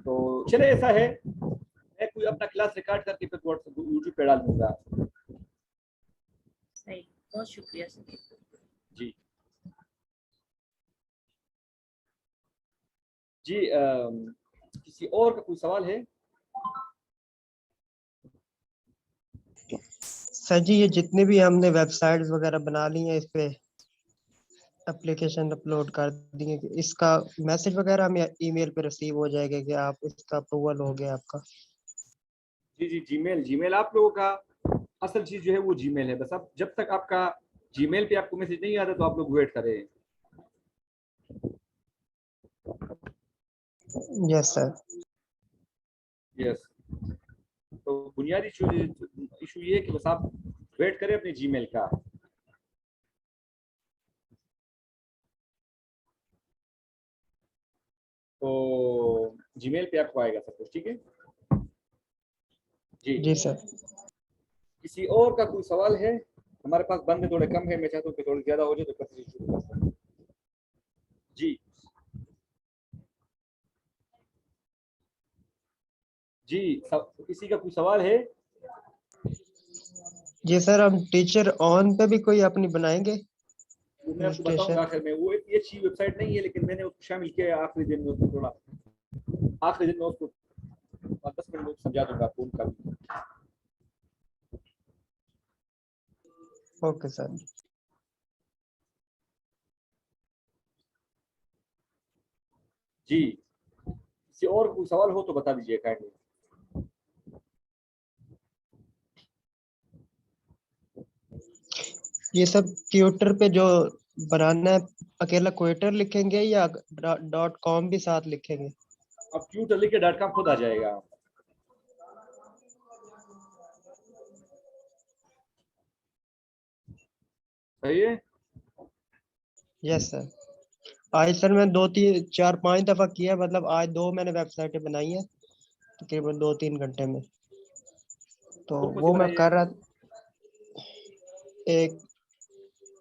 तो चले, ऐसा है, मैं कोई अपना क्लास रिकॉर्ड करके फिर व्हाट्सएप यूट्यूब पे डाल दूंगा। सही, बहुत शुक्रिया सर। जी जी, किसी और का कोई सवाल है? सर जी, ये जितने भी हमने वेबसाइट्स वगैरह बना ली हैं, इस पे एप्लीकेशन अपलोड कर दिए, कि इसका मैसेज वगैरह हमें ईमेल पे रिसीव हो जाएगा कि आप इसका अप्रूवल हो गया आपका? जी जी, जीमेल, जीमेल आप लोगों का असल चीज जो है वो जीमेल है। बस अब जब तक आपका जीमेल पे आपको मैसेज नहीं आता तो आप लोग वेट करें। Yes sir. यस, तो बुनियादी इशू ये है कि बस आप वेट करें अपने जीमेल का। तो जीमेल पे आपको आएगा सब कुछ, ठीक है? जी जी सर। किसी और का कोई सवाल है? हमारे पास बंदे थोड़े कम है, मैं चाहता हूँ कि थोड़ी ज्यादा हो जाए तो कैसे शुरू कर सकते हैं। जी जी, किसी का कोई सवाल है? जी सर, हम टीचर ऑन पे भी कोई अपनी बनाएंगे वो मैं आपको बताऊंगा आखिर में। वो इतनी अच्छी वेबसाइट नहीं है, लेकिन मैंने उसको शामिल किया है आखिरी दिन में। उसको थोड़ा आखिरी दिन में उसको 10 मिनट में समझा दूंगा आपको उनका भी। Okay sir. जी, किसी और कोई सवाल हो तो बता दीजिए काइंडली। ये सब ट्विटर पे जो बनाना है, अकेला ट्विटर लिखेंगे या .com भी साथ लिखेंगे? अब ट्यूटर लिख के .com खुद आ जाएगा। सही है? Yes sir. आज सर मैं 2-3-4-5 दफा किया, मतलब आज 2 मैंने वेबसाइटें बनाई है तकरीबन 2-3 घंटे में। तो कौन सी वो मैं बनाई है? कर रहा, एक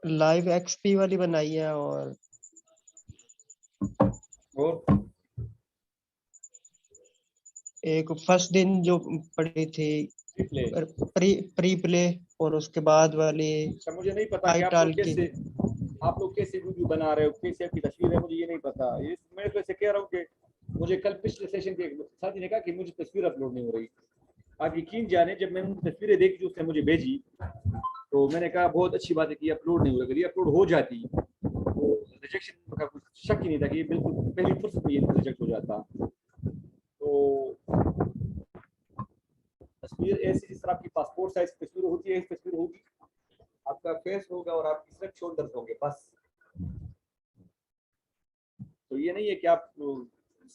लाइव एक्सपी वाली बनाई है और एक फर्स्ट दिन जो पड़ी थी प्री प्ले, और उसके बाद वाली अच्छा, मुझे नहीं पता कि आप लोग कैसे वीडियो बना रहे हो, कैसे आपकी तस्वीर है, मुझे ये नहीं पता। ये मैं तो ऐसे कह रहा हूँ कि मुझे कल पिछले सेशन के साथी ने कहा कि मुझे तस्वीर अपलोड नहीं हो रही। आप यकीन जाने, जब मैंने उनकी तस्वीरें देखी जो उसने मुझे भेजी, तो मैंने कहा बहुत अच्छी बात है कि अपलोड नहीं हो रही। अगर ये अपलोड हो जाती तो रिजेक्शन का कुछ शक ही नहीं था कि ये बिल्कुल पहली फुर्सत में ये रिजेक्ट हो जाता। तो तस्वीर ऐसी जिस तरह आपकी पासपोर्ट साइज तस्वीर होती है, इस तस्वीर होगी, आपका फेस होगा और आपकी सिर्फ शोल्डर्स होंगे बस। तो ये नहीं है कि आप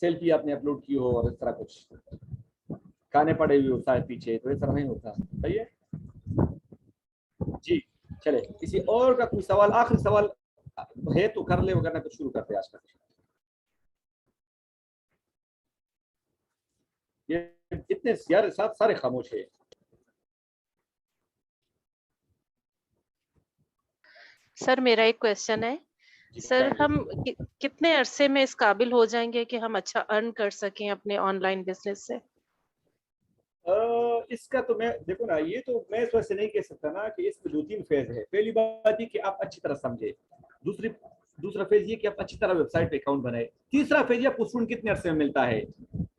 सेल्फी आपने अपलोड की हो और इस तरह कुछ गाने पड़े हुए हो शायद पीछे, तो इस तरह नहीं होता। सही है जी। चले, किसी और का कोई सवाल, आखिरी सवाल है तो कर ले, वरना कुछ शुरू करते हैं आज का। ये इतने यार साथ सारे खामोश है। सर मेरा एक क्वेश्चन है। सर हम कितने अरसे में इस काबिल हो जाएंगे कि हम अच्छा अर्न कर सकें अपने ऑनलाइन बिजनेस से? इसका तो मैं देखो ना, ये तो मैं तो ऐसे नहीं कह सकता ना कि इसमें 2-3 फेज है। पहली बात ये कि आप अच्छी तरह समझे। दूसरा फेज ये कि आप अच्छी तरह वेबसाइट पे अकाउंट बनाए। तीसरा फेज आपको स्टूडेंट कितने अरसे में मिलता है,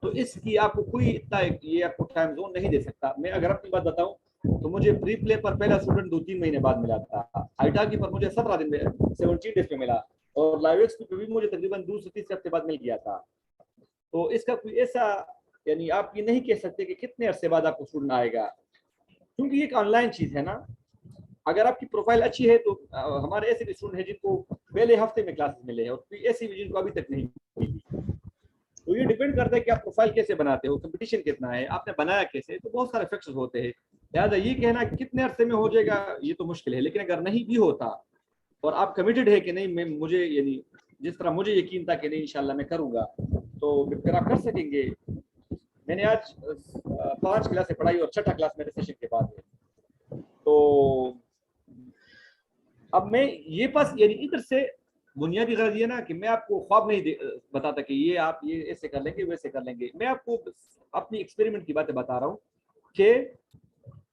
तो इसकी आपको कोई इतना ये आपको टाइम जोन नहीं दे सकता। मैं अगर अपनी बात बताऊं तो मुझे प्री प्ले पर पहला स्टूडेंट 2-3 महीने बाद मिला था। आईटाकी पर मुझे 17 दिन में 17 डेज पे मिला, और लाइव एक्सपी पे भी मुझे तकरीबन 2 से 3 हफ्ते बाद मिल गया था। तो इसका कोई ऐसा, यानी आप ये नहीं कह सकते कि कितने अरसे बाद आपको स्टूडेंट आएगा, क्योंकि ये एक ऑनलाइन चीज है ना। अगर आपकी प्रोफाइल अच्छी है तो हमारे ऐसे भी स्टूडेंट हैं जिनको पहले हफ्ते में क्लासेस मिले हैं, और ऐसे भी जिनको अभी तक नहीं मिली। तो ये डिपेंड करता है कि आप प्रोफाइल कैसे बनाते हो, कंपटीशन कितना है, आपने बनाया कैसे, तो बहुत सारे फैक्टर्स होते हैं। लिहाजा ये कहना कि कितने अरसे में हो जाएगा ये तो मुश्किल है। लेकिन अगर नहीं भी होता और आप कमिटेड है कि नहीं, मैं मुझे यानी जिस तरह मुझे यकीन था कि नहीं इंशाल्लाह मैं करूंगा, तो फिर आप कर सकेंगे। मैंने आज 5 क्लास से पढ़ाई और 6ठा क्लास मेरे सेशन के बाद है। तो अब मैं ये पास यानी इधर से बुनियादी गरज ये ना कि मैं आपको ख्वाब नहीं बताता कि ये आप ये ऐसे कर लेंगे वैसे कर लेंगे। मैं आपको अपनी एक्सपेरिमेंट की बातें बता रहा हूँ कि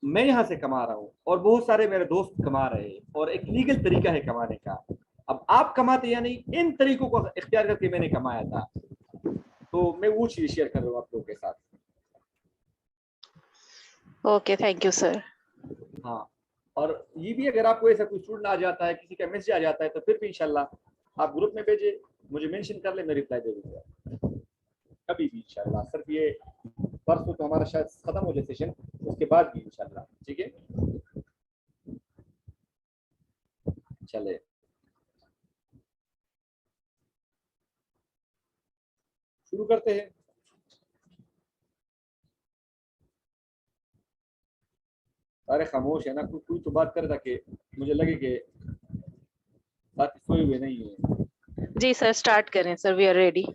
मैं यहाँ से कमा रहा हूँ और बहुत सारे मेरे दोस्त कमा रहे हैं और एक लीगल तरीका है कमाने का। अब आप कमाते या नहीं, इन तरीकों को इख्तियार करके मैंने कमाया था, तो मैं वो चीज शेयर कर रहा हूँ आप लोगों के साथ। Okay, thank you sir. हाँ, और ये भी अगर आपको ऐसा कोई स्टूडेंट आ जाता है, किसी का मैसेज आ जाता है, तो फिर भी इंशाल्लाह आप ग्रुप में भेजे, मुझे मेंशन कर ले, मैं रिप्लाई दे दूंगा कभी भी इंशाल्लाह। सिर्फ ये परसों तो हमारा शायद खत्म हो जाए सेशन, उसके बाद भी इंशाल्लाह। ठीक है, चले शुरू करते हैं। सारे खामोश है ना, कोई तो बात करे ताकि मुझे लगे कि साथी सोए हुए नहीं है। जी सर, स्टार्ट करें सर, वी आर रेडी।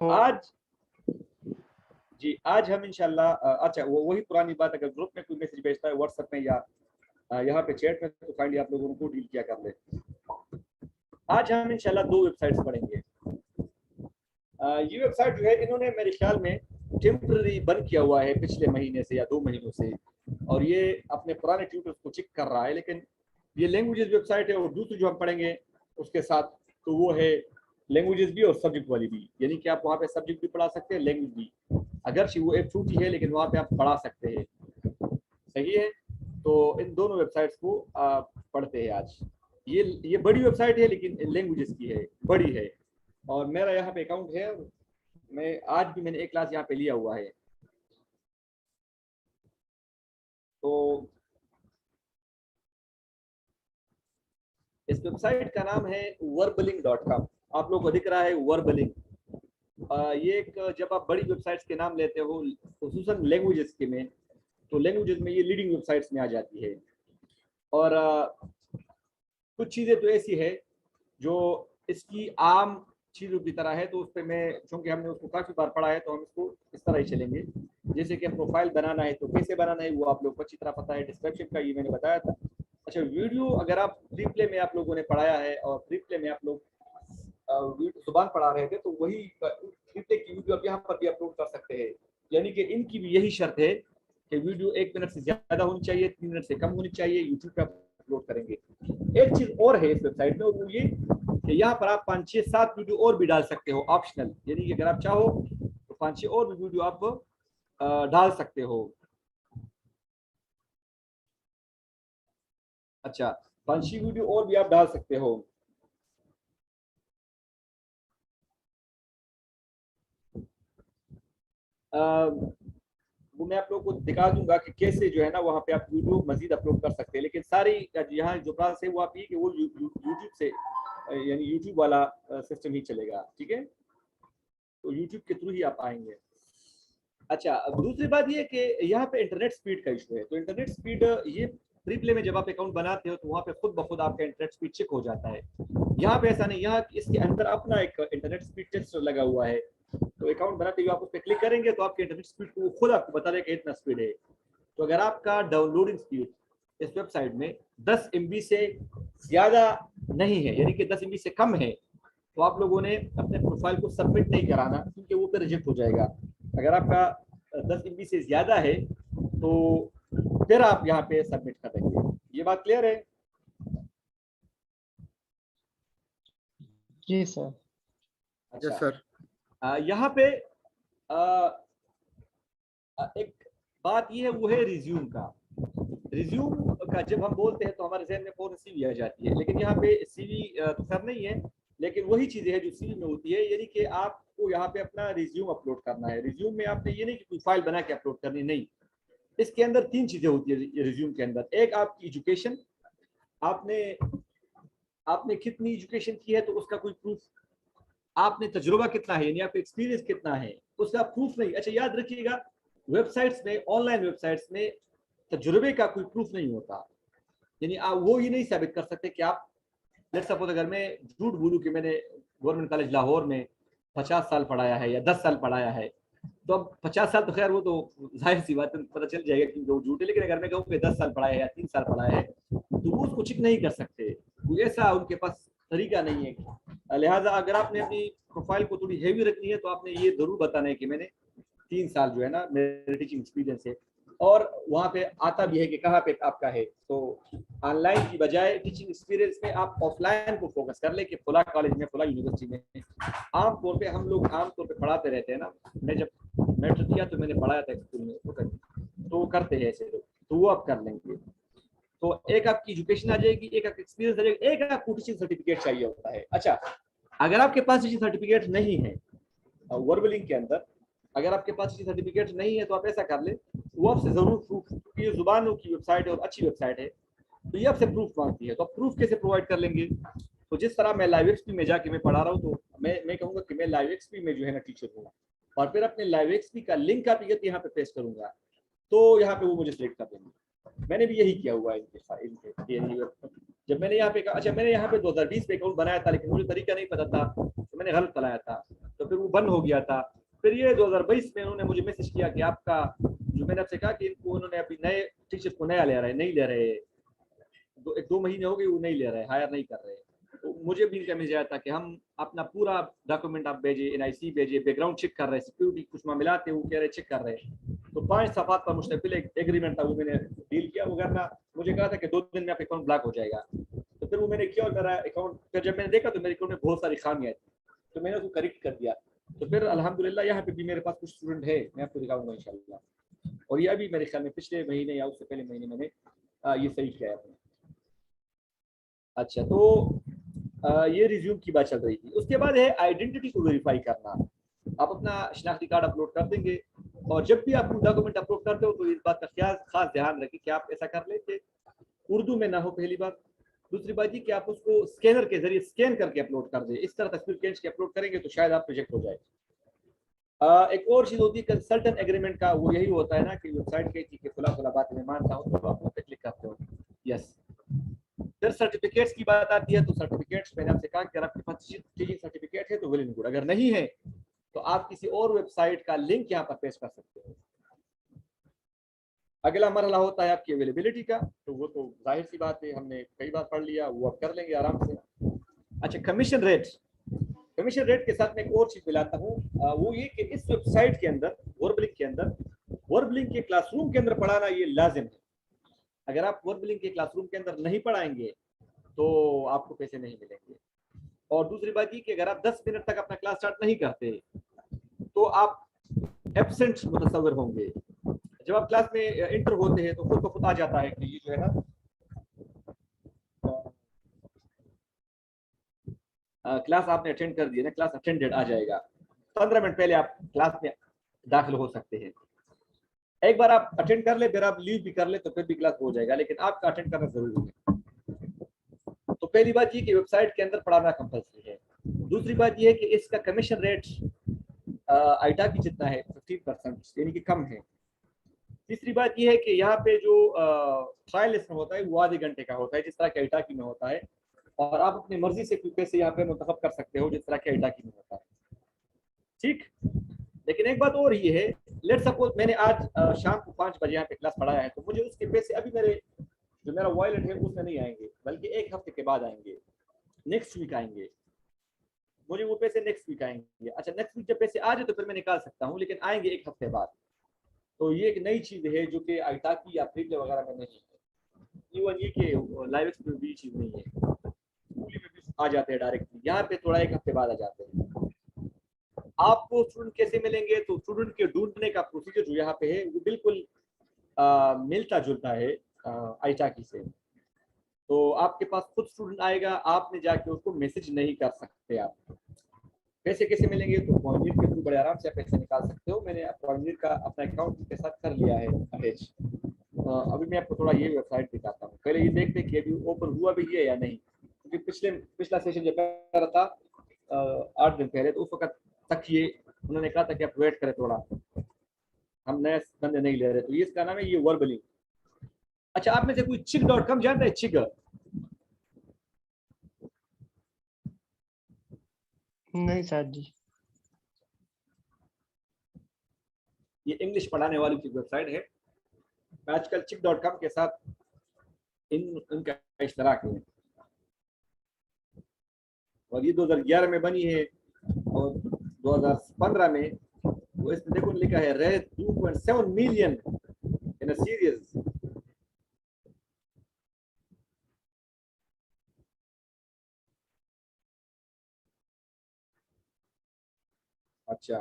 आज जी, आज हम इंशाल्लाह अच्छा वही पुरानी बात, अगर ग्रुप में कोई मैसेज भेजता है व्हाट्सएप में या यहाँ पे चैट में, तो काइंडली आप लोगों को डील किया कर ले। आज हम इंशाल्लाह 2 वेबसाइट्स पढ़ेंगे। ये वेबसाइट जो है इन्होंने मेरे ख्याल में टेम्पररी बंद किया हुआ है पिछले महीने से या 2 महीनों से, और ये अपने पुराने ट्यूटर्स को चेक कर रहा है। लेकिन ये लैंग्वेजेस वेबसाइट है, और दूसरी जो हम पढ़ेंगे उसके साथ, तो वो है लैंग्वेजेस भी और सब्जेक्ट वाली भी, यानी कि आप वहाँ पे सब्जेक्ट भी पढ़ा सकते हैं, लैंग्वेज भी। अगर वो एक छोटी है लेकिन वहाँ पे आप पढ़ा सकते हैं। सही है, तो इन दोनों वेबसाइट्स को पढ़ते हैं आज। ये बड़ी वेबसाइट है लेकिन लैंग्वेजेस की है, बड़ी है, और मेरा यहाँ पे अकाउंट है, मैं आज भी मैंने एक क्लास यहाँ पे लिया हुआ है। तो इस वेबसाइट का नाम है वर्बलिंग.com। आप लोगों को दिख रहा है वर्बलिंग। ये एक, जब आप बड़ी वेबसाइट्स के नाम लेते हो खुसूसन लैंग्वेजेस के में, तो लैंग्वेजेस में ये लीडिंग वेबसाइट्स में आ जाती है। और कुछ चीज़ें तो ऐसी है जो इसकी आम चीज़ों की तरह है, तो उस पर मैं, चूँकि हमने उसको काफ़ी बार पढ़ा है, तो हम इसको इस तरह ही चलेंगे। जैसे कि प्रोफाइल बनाना है तो कैसे बनाना है वो आप लोग को अच्छी तरह पता है, डिस्क्रिप्शन का ये मैंने बताया था। अच्छा, वीडियो अगर आप फ्री प्ले में आप लोगों ने पढ़ाया है, और फ्री प्ले में आप लोग जुबान पढ़ा रहे थे, तो वही फ्री प्ले की वीडियो आप यहाँ पर भी अपलोड कर सकते हैं। यानी कि इनकी भी यही शर्त है कि वीडियो 1 मिनट से ज़्यादा होनी चाहिए, 3 मिनट से कम होनी चाहिए, यूट्यूब पर अपलोड करेंगे। एक चीज़ और है इस वेबसाइट में, और वो ये कि यहाँ पर आप 5, 6, 7 वीडियो और भी डाल सकते हो, ऑप्शनल। यानी कि अगर आप चाहो तो 5, 6 और भी वीडियो आप डाल सकते हो। अच्छा, 5, 6 वीडियो और भी आप डाल सकते हो। वो मैं आप लोगों को दिखा दूंगा कि कैसे जो है ना वहाँ पे आप वीडियो मजीद अपलोड कर सकते हैं। लेकिन सारी यहाँ जो प्रोसेस है वो आप ये कि वो यूट्यूब से, यानी यूट्यूब वाला सिस्टम ही चलेगा। ठीक है, तो यूट्यूब के थ्रू ही आप आएंगे। अच्छा, अब दूसरी बात ये कि यहाँ पे इंटरनेट स्पीड का इशू है। तो इंटरनेट स्पीड, ये फ्री प्ले में जब आप अकाउंट बनाते हो तो वहाँ पे खुद ब खुद आपका इंटरनेट स्पीड चेक हो जाता है। यहाँ पे ऐसा नहीं, यहाँ इसके अंदर अपना एक इंटरनेट स्पीड टेस्ट लगा हुआ है। तो अकाउंट बनाते हुए आप उस पर क्लिक करेंगे तो आपके इंटरनेट स्पीड को खुद आपको बता देगा इतना स्पीड है। तो अगर आपका डाउनलोडिंग स्पीड इस वेबसाइट में 10 MB से ज़्यादा नहीं है, यानी कि 10 MB से कम है, तो आप लोगों ने अपने प्रोफाइल को सबमिट नहीं कराना, क्योंकि वो फिर रिजेक्ट हो जाएगा। अगर आपका 10 MB से ज़्यादा है तो फिर आप यहाँ पे सबमिट कर देंगे। ये बात क्लियर है? जी सर। अच्छा सर, यहाँ पे एक बात ये है, वो है रिज्यूम का। रिज्यूम का जब हम बोलते हैं तो हमारे जहन में फौरन CV आ जाती है, लेकिन यहाँ पे CV तो खैर नहीं है, लेकिन वही चीज़ें हैं जो CV में होती है। यानी कि आपको यहाँ पे अपना रिज्यूम अपलोड करना है। रिज्यूम में आपने ये नहीं कि कोई फाइल बना के अपलोड करनी, नहीं। इसके अंदर 3 चीज़ें होती है रिज्यूम के अंदर। एक, आपकी एजुकेशन, आपने कितनी एजुकेशन की है तो उसका कोई प्रूफ, आपने तजुर्बा कितना है, यानी आपका एक्सपीरियंस कितना है, उसका प्रूफ नहीं। अच्छा, याद रखिएगा, वेबसाइट्स में, ऑनलाइन वेबसाइट्स में तजुर्बे का कोई प्रूफ नहीं होता। यानी आप वो ही नहीं साबित कर सकते कि आप, लेट्स सपोज अगर मैं झूठ बोलूं कि मैंने गवर्नमेंट कॉलेज लाहौर में 50 साल पढ़ाया है या 10 साल पढ़ाया है, तो अब 50 साल तो खैर वो तो जाहिर सी बात है, पता चल जाएगा कि वो झूठ है। लेकिन अगर मैं कहूँ कि 10 साल पढ़ाया है या 3 साल पढ़ाया है, तो वो उसको चेक नहीं कर सकते। कोई ऐसा उनके पास तरीका नहीं है। लिहाजा अगर आपने अपनी प्रोफाइल को थोड़ी हैवी रखनी है तो आपने ये जरूर बताना है कि मैंने 3 साल जो है ना मेरे टीचिंग एक्सपीरियंस है, और वहाँ पे आता भी है कि कहाँ पे आपका है। तो ऑनलाइन की बजाय टीचिंग एक्सपीरियंस में आप ऑफलाइन को फोकस कर ले कि फला कॉलेज में, फला यूनिवर्सिटी में। आमतौर पे हम लोग आमतौर पे पढ़ाते रहते हैं ना, मैं जब मैट्रिक किया तो मैंने पढ़ाया था स्कूल में, तो वो करते हैं ऐसे लोग, तो वो आप कर लेंगे। तो एक आपकी एजुकेशन आ जाएगी, एक आपका एक्सपीरियंस आ जाएगा, एक आपको टीचिंग सर्टिफिकेट चाहिए होता है। अच्छा, अगर आपके पास टीचिंग सर्टिफिकेट नहीं है वर्बलिंग के अंदर, अगर आपके पास टीचिंग सर्टिफिकेट नहीं है तो आप ऐसा कर ले, वो आपसे जरूर प्रूफ, क्योंकि ये जुबानों की वेबसाइट है और अच्छी वेबसाइट है, तो ये आपसे प्रूफ मांगती है। तो आप प्रूफ कैसे प्रोवाइड कर लेंगे? तो जिस तरह मैं लाइव एक्सपी में जाके मैं पढ़ा रहा हूँ, तो मैं कहूँगा कि मैं लाइव एक्सपी में जो है ना टीचर हूँ, और फिर अपने लाइव एक्सपी का लिंक आप यहाँ पे पेस्ट करूंगा, तो यहाँ पे वो मुझे सिलेक्ट कर देंगे। मैंने भी यही किया हुआ है इनके। जब मैंने यहाँ पे कहा, अच्छा मैंने यहाँ पे 2020 पे अकाउंट बनाया था, लेकिन मुझे तरीका नहीं पता था तो मैंने गलत बनाया था, तो फिर वो बंद हो गया था। फिर ये 2022 में उन्होंने मुझे मैसेज किया कि आपका, जो मैंने आपसे कहा कि इनको उन्होंने अभी नए टीचर को नया ले रहे हैं, नहीं ले रहे, 2 महीने हो गए वो नहीं ले रहे, हायर नहीं कर रहे। तो मुझे भी इनका मैसेज आया था कि हम अपना पूरा डॉक्यूमेंट आप भेजे, NIC भेजे, बैकग्राउंड चेक कर रहे हैं, सिक्योरिटी कुछ मामला थे वो कह रहे चेक कर रहे हैं। तो 5 सफात पर मुश्तमिल एक एग्रीमेंट था, वो मैंने डील किया। वो करना मुझे कहा था कि 2 दिन में आपका अकाउंट ब्लॉक हो जाएगा। तो फिर वो मैंने किया और मेरा अकाउंट, फिर जब मैंने देखा तो मेरे अकाउंट में बहुत सारी खामियां थी, तो मैंने उसको करेक्ट कर दिया। तो फिर अल्हम्दुलिल्लाह यहाँ पे भी मेरे पास कुछ स्टूडेंट है, मैं आपको दिखाऊंगा इंशाल्लाह। और ये अभी मेरे ख्याल में पिछले महीने या उससे पहले महीने मैंने ये सही किया है। अच्छा, तो ये रिज्यूम की बात चल रही थी। उसके बाद है आइडेंटिटी को वेरीफाई करना। आप अपना शनाख्ती कार्ड अपलोड कर देंगे, और जब भी आप डॉक्यूमेंट अपलोड करते हो तो इस बात का खास ध्यान रखें कि आप ऐसा कर लें कि उर्दू में ना हो, पहली बात। दूसरी बात ये कि आप उसको स्कैनर के जरिए स्कैन करके अपलोड कर दें। इस तरह तस्वीर खींच के अपलोड करेंगे तो शायद आप रिजेक्ट हो जाए। एक और चीज होती है कंसल्टेंट एग्रीमेंट का, वो यही होता है ना कि वेबसाइट कहती है कि फला फला बात मैं मानता हूँ, तो आप पे क्लिक करते हो, यस। फिर सर्टिफिकेट्स की बात आती है, तो सर्टिफिकेट्स मैंने आपसे कहा कि अगर आपके पास टीचिंग सर्टिफिकेट है तो वेल एंड गुड, अगर नहीं है तो आप किसी और वेबसाइट का लिंक यहाँ पर पेस्ट कर सकते हो। अगला मरहला होता है आपकी अवेलेबिलिटी का, तो वो तो जाहिर सी बात है, हमने कई बार पढ़ लिया, वो आप कर लेंगे आराम से। अच्छा, कमीशन रेट। कमीशन रेट के साथ मैं एक और चीज मिलाता हूँ, वो ये कि इस वेबसाइट के अंदर, वर्बलिंक के अंदर, वर्बलिंक के क्लासरूम के अंदर पढ़ाना ये लाजिम है। अगर आप वर्बलिंक के क्लासरूम के अंदर नहीं पढ़ाएंगे तो आपको पैसे नहीं मिलेंगे। और दूसरी बात ये कि अगर आप 10 मिनट तक अपना क्लास स्टार्ट नहीं करते तो आप एब्सेंट मुतसव्विर होंगे। जब आप क्लास में इंटर होते हैं तो खुद ब खुद आ जाता है कि ये जो है ना क्लास आपने अटेंड कर दी ना, क्लास अटेंडेड आ जाएगा। 15 मिनट पहले आप क्लास में दाखिल हो सकते हैं। एक बार आप अटेंड कर ले, फिर आप लीव भी कर ले तो फिर भी क्लास हो जाएगा, लेकिन आपका अटेंड करना जरूरी है। तो पहली बात ये कि वेबसाइट के अंदर पढ़ाना कंपल्सरी है। दूसरी बात ये है कि इसका कमीशन रेट आईटा की जितना है 15%, यानी कि कम है। तीसरी बात यह है कि यहाँ पे जो ट्रायल लेसन होता है वो आधे घंटे का होता है, जिस तरह के आईटा की में होता है, और आप अपनी मर्जी से कोई पैसे यहाँ पे मुंतखब कर सकते हो जिस तरह के आईटा की में होता है, ठीक। लेकिन एक बात और ये है, लेट सपोज मैंने आज शाम को 5 बजे यहाँ पे क्लास पढ़ाया है, तो मुझे उसके पैसे अभी जो मेरा वॉलेट है उसमें नहीं आएंगे, बल्कि 1 हफ्ते के बाद आएंगे, नेक्स्ट वीक आएंगे। मुझे वो पैसे नेक्स्ट वीक आएंगे। अच्छा, नेक्स्ट वीक जब पैसे आ जाए तो फिर मैं निकाल सकता हूँ, लेकिन आएंगे 1 हफ्ते बाद। तो ये एक नई चीज है जो कि आईटाकी या फ्रीप्ले वगैरह में नहीं है। इवन ये कि लाइव में भी चीज नहीं है, स्कूली में भी आ जाते हैं डायरेक्टली, यहाँ पे थोड़ा 1 हफ्ते बाद आ जाते हैं। आपको स्टूडेंट कैसे मिलेंगे? तो स्टूडेंट के ढूंढने का प्रोसीजर जो यहाँ पे है वो बिल्कुल मिलता जुलता है आईटाकी से। तो आपके पास खुद स्टूडेंट आएगा, आपने जाके उसको मैसेज नहीं कर सकते। आप पैसे कैसे मिलेंगे? तो पॉइंट के थ्रू बड़े आराम से आप पैसे निकाल सकते हो। मैंने पॉइंट का अपना अकाउंट के साथ कर लिया है अटैच। अभी मैं आपको थोड़ा ये वेबसाइट दिखाता हूँ। पहले ये देखते कि अभी ओपन हुआ भी है या नहीं, क्योंकि पिछला सेशन जब कर रहा था 8 दिन पहले, तो उस वक्त तक ये उन्होंने कहा था कि आप वेट करें थोड़ा, हम नए बंदे नहीं ले रहे। तो ये इसका नाम है ये वर्बलिंग। अच्छा, आप में से कोई चिक.com जानता है? चिक नहीं सर जी। ये इंग्लिश पढ़ाने वाली की वेबसाइट है। आजकल चिक.com के साथ इनका इश्तराक है। और ये 2011 में बनी है और 2015 में वो इसमें देखो लिखा है raise 2.7 million in a series. अच्छा,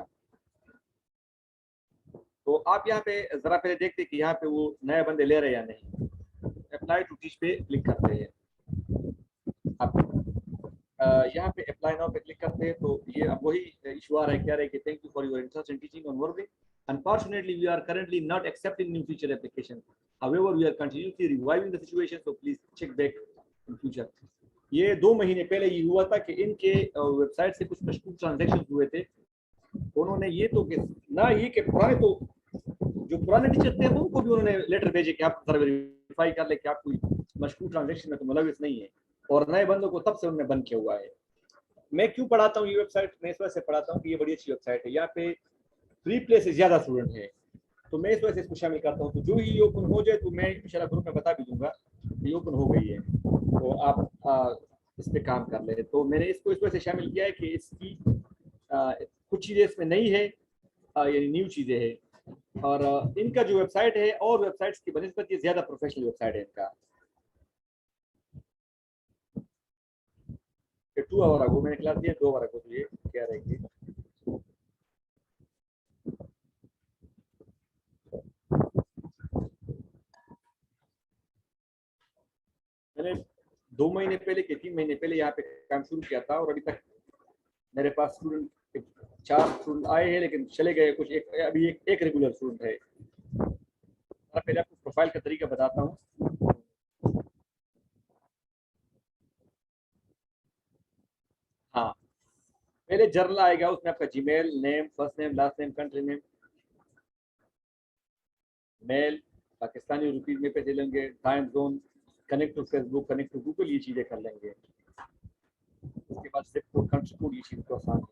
तो आप यहाँ पे जरा पहले देखते कि यहाँ पे वो नए बंदे ले रहे हैं या नहीं। अप्लाई टू टीच पे क्लिक करते हैं। अब यहाँ पे अप्लाई नाउ पे क्लिक करते हैं तो ये अब वही इशू आ रहा है, क्या रहा है कि thank you for your interest in teaching on Verby, unfortunately we are currently not accepting new feature application, however we are continuously reviving the situation, so please check back in future. ये 2 महीने पहले ये हुआ था कि इनके website से कुछ मशकूक ट्रांजैक्शन हुए थे। उन्होंने ये तो ना ये कि पुराने तो जो पुराने टीचर थे उनको भी उन्होंने लेटर भेजे कि आप जरा वेरीफाई कर ले कि आप कोई मशकूक ट्रांजैक्शन में तो मुलविस नहीं है, और नए बंदों को तब से उन्होंने बंद किया हुआ है। मैं क्यों पढ़ाता हूँ ये वेबसाइट, मैं इस वजह से पढ़ाता हूँ कि ये बड़ी अच्छी वेबसाइट है, यहाँ पे फ्री प्ले से ज्यादा स्टूडेंट है, तो मैं इस वजह से इसको शामिल करता हूँ। तो जो ही ओपन हो जाए तो मैं इंशाल्लाह ग्रुप में बता भी दूंगा ये ओपन हो गई है, तो आप इस पे काम कर ले। तो मैंने इसको इस वजह से शामिल किया है कि इसकी कुछ चीज़ें इसमें नई है, यानी न्यू चीज़ें हैं, और इनका जो वेबसाइट है और वेबसाइट्स की बनिस्बत ये ज़्यादा प्रोफेशनल वेबसाइट है इनका। 2 आवर अगो मैंने क्लास दिया, 2 आवर अगो, तो ये क्या रहेगी। मैंने 2 महीने पहले के 3 महीने पहले यहाँ पे काम शुरू किया था, और अभी तक मेरे पास स्टूडेंट 4 स्टूडेंट आए हैं, लेकिन चले गए कुछ, अभी एक रेगुलर स्टूडेंट है। पहले आपको प्रोफाइल का तरीका बताता हूँ। हाँ, पहले जर्नल आएगा, उसमें आपका Gmail name, first name, last name, country name, mail, Pakistani rupees में पैसे लेंगे, time zone, connect to Facebook, connect to Google, ये चीजें कर लेंगे। उसके बाद सिर्फ कोड, कंट्री कोड, ये चीज तो आसान है।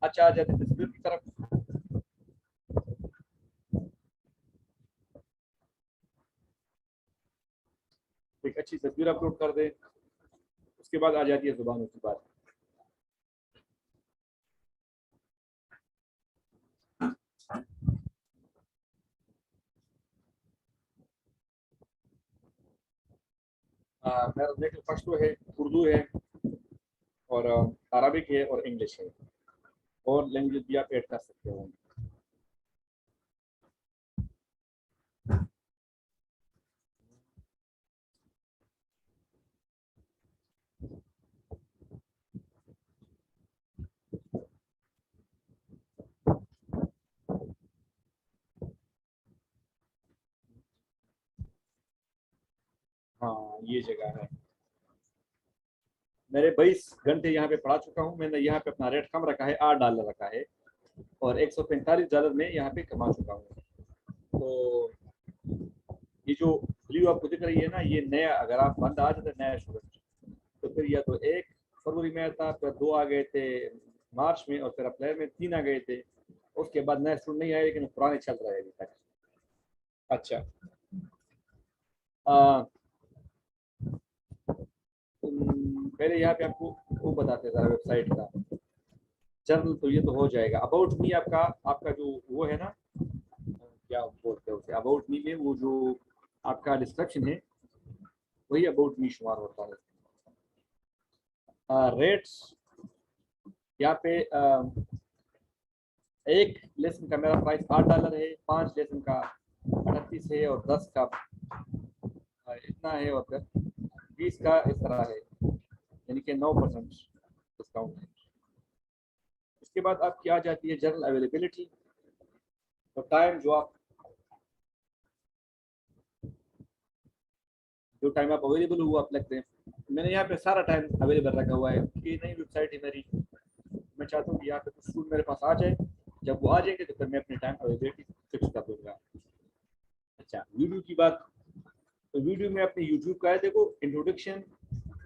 अच्छा, आ जाते हैं तस्वीर की तरफ। एक अच्छी तस्वीर अपलोड कर दें, उसके बाद आ जाती है जुबानों की बात। मेरा नेटिव पश्तो है, उर्दू है, और अरबिक है, और इंग्लिश है, और लैंग्वेज भी आप ऐड कर सकते हो। हाँ, ये जगह है। मेरे 22 घंटे यहाँ पे पढ़ा चुका हूँ। मैंने यहाँ पे अपना रेट कम रखा है, $8 रखा है, और $145 में यहाँ पे कमा चुका हूँ। तो ये जो व्यू आपको दिख रही है ना, ये नया, अगर आप बंदा आ जाता नया स्टूडेंट, तो फिर या तो 1 फरवरी में आता, फिर 2 आ गए थे मार्च में, और फिर अप्रैल में 3 आ गए थे। उसके बाद नया स्टूडेंट नहीं आया, लेकिन पुराने चल रहे हैं अभी तक। अच्छा, पहले यहाँ पे आपको वो बताते हैं वेबसाइट का जर्नल, तो ये तो हो जाएगा। अबाउट मी आपका आपका जो वो है ना, क्या बोलते हैं उसे, अबाउट मी में वो जो आपका डिस्क्रिप्शन है वही अबाउट मी शुमार होता है। रेट्स यहाँ पे एक लेसन का मेरा प्राइस $8 है, 5 लेसन का 38 है, और 10 का इतना है, और फिर 20 का इस तरह है, यानी कि 9% डिस्काउंट है। इसके बाद आपकी आ जाती है जनरल अवेलेबिलिटी, तो टाइम जो टाइम आप अवेलेबल हुआ आप लगते हैं। मैंने यहाँ पे सारा टाइम अवेलेबल रखा हुआ है, ये नई वेबसाइट है मेरी। मैं चाहता हूँ कि यहाँ पे कुछ स्टूडेंट मेरे पास आ जाए, जब वो आ जाएंगे तो फिर मैं अपने टाइम अवेलेबिलिटी फिक्स कर दूंगा। अच्छा, वीडियो की बात, तो वीडियो में अपने यूट्यूब का है, देखो इंट्रोडक्शन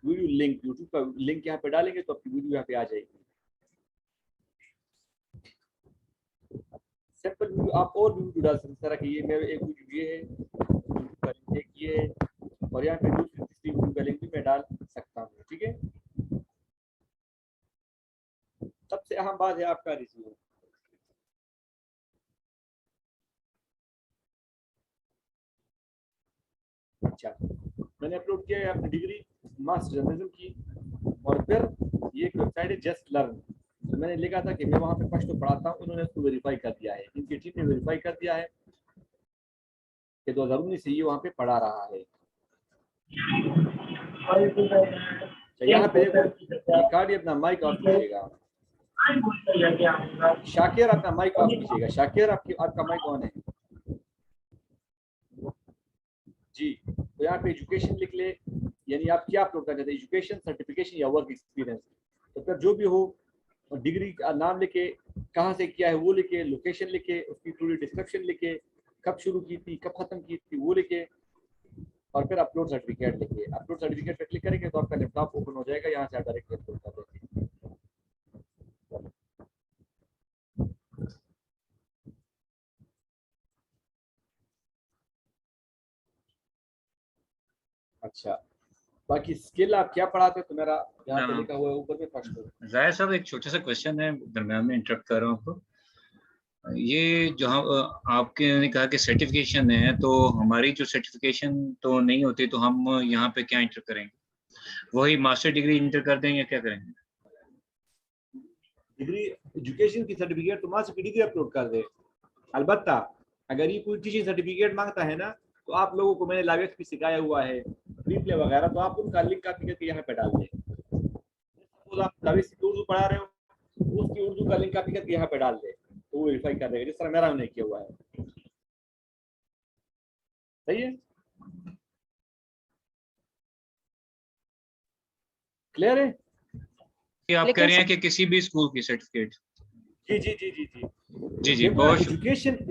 वीडियो लिंक, यूट्यूब का लिंक यहाँ पे डालेंगे तो आपकी वीडियो यहाँ पे आ जाएगी। सिंपल वीडियो आप और भी वीडियो डाल सकते हैं, तरह की ये मेरे एक वीडियो ये है, यूट्यूब का लिंक एक ये है, और यहाँ पे दूसरी तीसरी वीडियो का लिंक भी मैं डाल सकता हूँ। ठीक है, सबसे अहम बात है आपका रिज्यूम। अच्छा, मैंने अपलोड किया है अपनी डिग्री मास्टर जर्नलिज्म की, और फिर ये एक वेबसाइट है जस्ट लर्न, तो मैंने लिखा था कि मैं वहाँ पे फर्स्ट तो पढ़ाता हूँ, उन्होंने उसको वेरीफाई कर दिया है, इनकी टीम ने वेरीफाई कर दिया है कि 2019 से ये वहाँ पे पढ़ा रहा है। तो यहाँ पे देखो रिकॉर्ड, अपना माइक ऑफ कीजिएगा। शाकिर अपना माइक ऑफ कीजिएगा। शाकिर आपका माइक ऑन है जी। तो यहाँ पे एजुकेशन लिख ले, यानी आप क्या अपलोड करना चाहते हैं, एजुकेशन, सर्टिफिकेशन या वर्क एक्सपीरियंस। तो फिर जो भी हो, डिग्री का नाम लिखे, कहाँ से किया है वो लिखे, लोकेशन लिखे, उसकी पूरी डिस्क्रिप्शन लिखे, कब शुरू की थी कब खत्म की थी वो लिखे, और फिर अपलोड सर्टिफिकेट लिखे। अपलोड सर्टिफिकेट पर क्लिक करेंगे तो आपका लैपटॉप ओपन हो जाएगा, यहाँ से आप डायरेक्ट अपलोड कर देंगे। अच्छा, बाकी स्किल आप क्या पढ़ाते हैं, तो मेरा यहाँ पे लिखा हुआ है ऊपर में फर्स्ट। जाहिर साहब एक छोटा सा क्वेश्चन है, दरम्यान में इंटरप्ट कर रहा हूँ आपको। ये जो आपके ने कहा कि सर्टिफिकेशन है, तो हमारी जो सर्टिफिकेशन तो नहीं होती, तो हम यहाँ पे क्या इंटर करेंगे? वही मास्टर डिग्री इंटर कर देंगे या क्या करेंगे? डिग्री एजुकेशन की सर्टिफिकेट तो मास्टर की डिग्री अपलोड कर दे। अलबत्ता अगर ये कोई टीचिंग सर्टिफिकेट मांगता है ना, तो आप लोगों को मैंने लाइव भी सिखाया हुआ है, रिप्ले वगैरह, तो आप उनका लिंक कॉपी करके यहाँ पे डाल दें। सपोज आप लाइव की उर्दू पढ़ा रहे हो, उसकी उर्दू का लिंक कॉपी करके यहाँ पे डाल दें, तो वो वेरीफाई कर देगा, जिस तरह मेरा उन्हें किया हुआ है। सही है, क्लियर है? आप कह रहे हैं कि किसी भी स्कूल की सर्टिफिकेट? जी जी जी जी जी जी जी,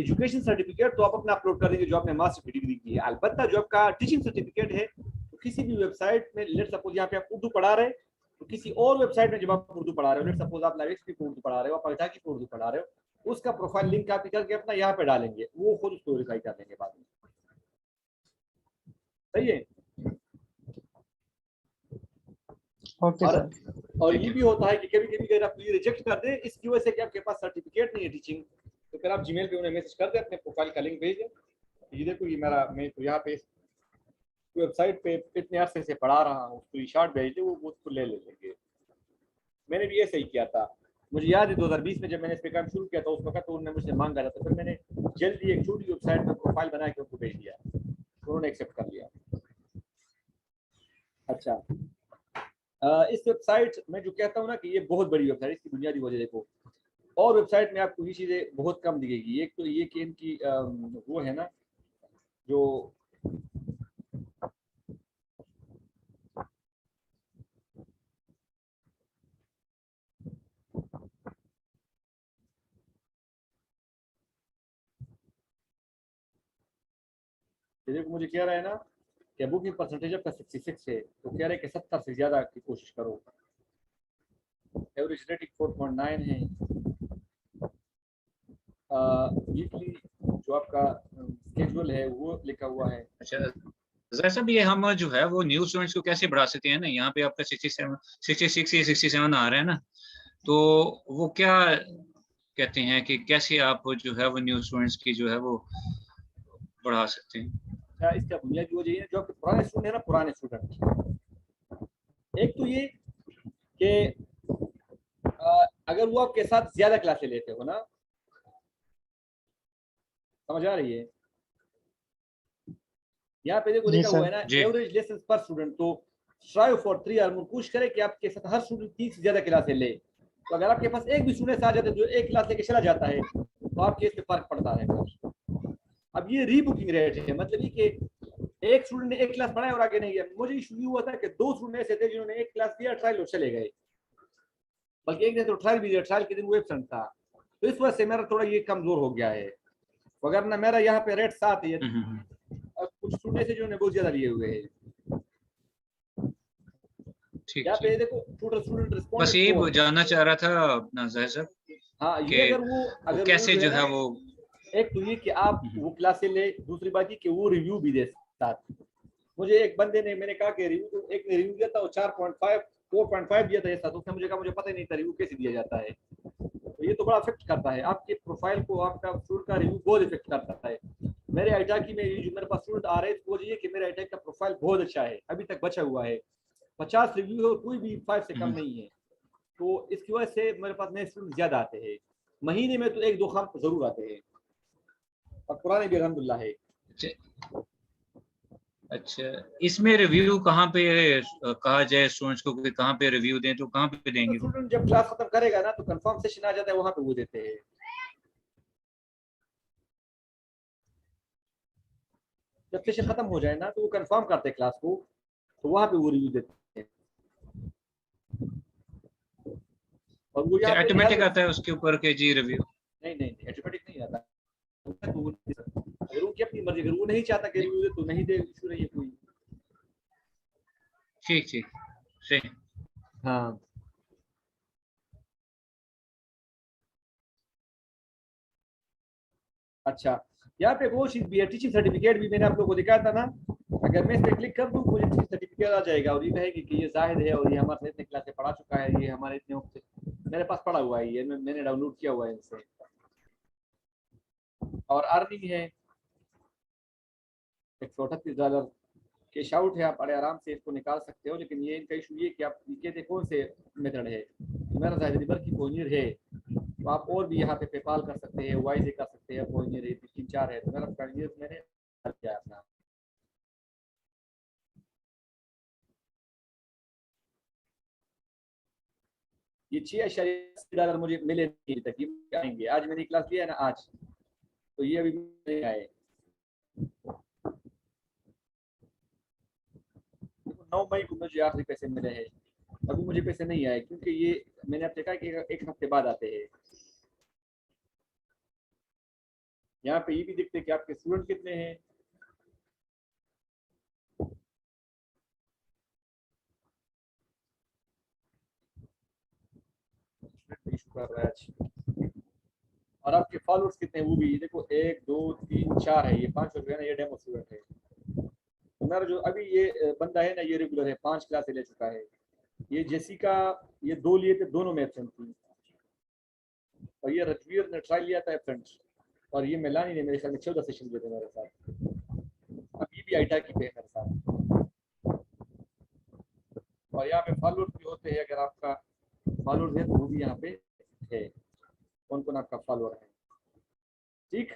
एजुकेशन सर्टिफिकेट तो आप अपना अपलोड कर दीजिए जो आपने मास्टर की डिग्री की है। अलबत्ता जो आपका टीचिंग सर्टिफिकेट है, तो किसी भी वेबसाइट में, लेट सपोज यहाँ पे आप उर्दू पढ़ा रहे, तो किसी और वेबसाइट में जब आप उर्दू पढ़ा रहे हो, लेट सपोज आप लाइव की उर्दू पढ़ा रहे हो, आप अल्टा की उर्दू पढ़ा रहे हो, उसका प्रोफाइल लिंक कॉपी करके अपना यहाँ पे डालेंगे, वो खुद उसको वेरीफाई कर लेंगे बाद में। सही है। Okay sir. और ये भी होता है कि कभी कभी अगर आप ये रिजेक्ट कर दें इसकी वजह से कि आपके पास सर्टिफिकेट नहीं है टीचिंग, तो फिर आप जीमेल पे उन्हें मैसेज कर दें, अपने प्रोफाइल का लिंक भेज दें, ये देखो ये मेरा, मैं तो यहाँ पे वेबसाइट पे इतने अरसे से पढ़ा रहा हूँ, तो शॉर्ट भेज दे, वो उसको ले लेंगे। मैंने भी ऐसे ही किया था, मुझे याद है 2020 में जब मैंने इस पे काम शुरू किया था, उस वक्त तो उन्होंने मुझसे मांगा था, तो फिर मैंने जल्दी एक छोटी वेबसाइट में प्रोफाइल बना के उनको भेज दिया, उन्होंने एक्सेप्ट कर लिया। अच्छा, इस वेबसाइट में जो कहता हूँ ना कि ये बहुत बड़ी वेबसाइट, इसकी बुनियादी वजह देखो, और वेबसाइट में आपको ये चीज़ें बहुत कम दिखेगी। एक तो ये कि इनकी वो है ना, जो देखो मुझे कह रहा है ना कि बुकिंग परसेंटेज आपका 66 है, तो कह रहे हैं कि 70 से ज़्यादा की कोशिश करो। एवरेज रेटिंग 4.9 है। वीकली जो आपका स्केड्यूल है वो लिखा हुआ है। अच्छा जैसा भी है, हम जो है वो न्यू स्टूडेंट्स को कैसे बढ़ा सकते हैं ना, यहाँ पे आपका 67, 66 या 67 आ रहा है ना, तो वो क्या कहते हैं कि कैसे आप जो है वो न्यू स्टूडेंट्स की जो है वो बढ़ा सकते हैं? अच्छा, इसका बुनियादी वजह है जो आपके पुराने स्टूडेंट है ना, पुराने स्टूडेंट, एक तो ये कि अगर वो आपके साथ ज्यादा क्लासें लेते हो ना, समझ आ रही है? यहाँ पे देखो लिखा हुआ है ना एवरेज लेसन पर स्टूडेंट, तो स्ट्राइव फॉर 3 और कोशिश करें कि आपके साथ हर स्टूडेंट 30 से ज्यादा क्लासें ले। तो अगर आपके पास एक भी स्टूडेंट आ जाता है जो एक क्लास लेके चला जाता है, तो आपके इस पे फर्क पड़ता है। अब ये रीबुकिंग रेट है, मतलब ये कि एक स्टूडेंट ने एक क्लास पढ़ाया और आगे नहीं गया। मुझे इशू हुआ था कि 2 स्टूडेंट ऐसे थे जिन्होंने एक क्लास दिया, ट्रायल और चले गए, बल्कि एक ने तो ट्रायल भी दिया, ट्रायल के दिन वो एब्सेंट था, तो इस वजह से मेरा थोड़ा ये कमजोर हो गया है। वगरना मेरा यहाँ पे रेट 7 है, और कुछ स्टूडेंट से जिन्होंने बहुत ज्यादा लिए हुए हैं। यहाँ पे देखो टोटल स्टूडेंट रिस्पॉन्स, बस ये जानना चाह रहा था अपना ज़ाहिर साहब। हाँ, ये अगर कैसे जो है वो, एक तो ये कि आप वो क्लासें ले, दूसरी बात ये कि वो रिव्यू भी दे साथ। मुझे एक बंदे ने, मैंने कहा कि रिव्यू, एक ने रिव्यू दिया था वो 4.5 4.5 दिया था ऐसा, तो उसने मुझे कहा मुझे पता ही नहीं था रिव्यू कैसे दिया जाता है। तो ये तो बड़ा इफेक्ट करता है आपके प्रोफाइल को, आपका स्टूडेंट का रिव्यू बहुत इफेक्ट करता है। मेरे आईटाकी में जो मेरे पास स्टूडेंट आ रहे हैं, तो ये कि मेरे आईटाकी का प्रोफाइल बहुत अच्छा है, अभी तक बचा हुआ है, 50 रिव्यू हो, कोई भी 5 से कम नहीं है। तो इसकी वजह से मेरे पास नए स्टूडेंट ज्यादा आते हैं, महीने में तो 1-2 खाम जरूर आते हैं, और पुराने भी अल्हम्दुलिल्लाह है। अच्छा, इसमें रिव्यू कहाँ पे कहा जाए स्टूडेंट्स को कि कहाँ पे रिव्यू दें, तो कहाँ पे देंगे? तो स्टूडेंट जब क्लास खत्म करेगा ना, तो कंफर्म सेशन आ जाता है, वहां पे वो देते हैं। जब सेशन खत्म हो जाए ना, तो वो कंफर्म करते हैं क्लास को, तो वहां पे वो रिव्यू देते हैं। और वो यहाँ पे ऑटोमेटिक आता है उसके ऊपर के जी रिव्यू? नहीं, ऑटोमेटिक नहीं आता। तो अगर उनकी अपनी मर्जी, अगर वो नहीं चाहता कि रिव्यू दे तो नहीं दे, इशू नहीं है कोई। ठीक सही। हाँ, अच्छा, यहाँ पे वो चीज भी है, टीचिंग सर्टिफिकेट भी मैंने आप लोगों को दिखाया था ना। अगर मैं इस पे क्लिक कर दूं, मुझे टीचिंग सर्टिफिकेट आ जाएगा, और ये कहेगी कि ये जाहिद है और ये हमारे इतने क्लास से पढ़ा चुका है, ये हमारे इतने वक्त से मेरे पास पढ़ा हुआ है, ये मैंने डाउनलोड किया हुआ है इनसे। और अर्निंग है $138 कैश आउट है, आप बड़े आराम से इसको निकाल सकते हो। लेकिन ये इनका इशू ये कि आप कहते कौन से मेथड है, मेरा जाहिद रिवर की पोनियर है, तो आप और भी यहाँ पे पेपाल कर सकते हैं, वाइज कर सकते हैं, पोनियर है, 3-4 है, तो मेरा पोनियर मैंने किया है अपना। ये $6.80 मुझे मिले नहीं तक, ये आएंगे। आज मैंने क्लास लिया है ना आज, तो ये अभी नहीं आए। 9 मई को मुझे आखिरी पैसे मिले हैं, अभी मुझे पैसे नहीं आए, क्योंकि ये मैंने अब देखा कि एक हफ्ते बाद आते हैं। यहाँ पे ये भी दिखते हैं कि आपके स्टूडेंट कितने हैं। कर रहा है आज। और आपके फॉलोअर्स कितने हैं वो भी देखो, 1 2 3 4 है, ये 5 रुपये ना, ये डेमो स्टूडेंट है। तो मेरा जो अभी ये बंदा है ना, ये रेगुलर है, 5 क्लासे ले चुका है। ये जेसिका, ये 2 लिए थे, दोनों में एब्सेंट थी। और ये रणवीर ने ट्राई लिया था एब्सेंट, और ये मेलानी ने मेरे ख्याल में 14 सेशन दिए थे मेरे साथ। अब ये भी आईटा की पे मेरे साथ। और यहाँ पे फॉलोअर्स भी होते हैं, अगर आपका फॉलोअर्स है तो वो भी यहाँ पे है, कौन कौन आपका फॉलोअर है। ठीक,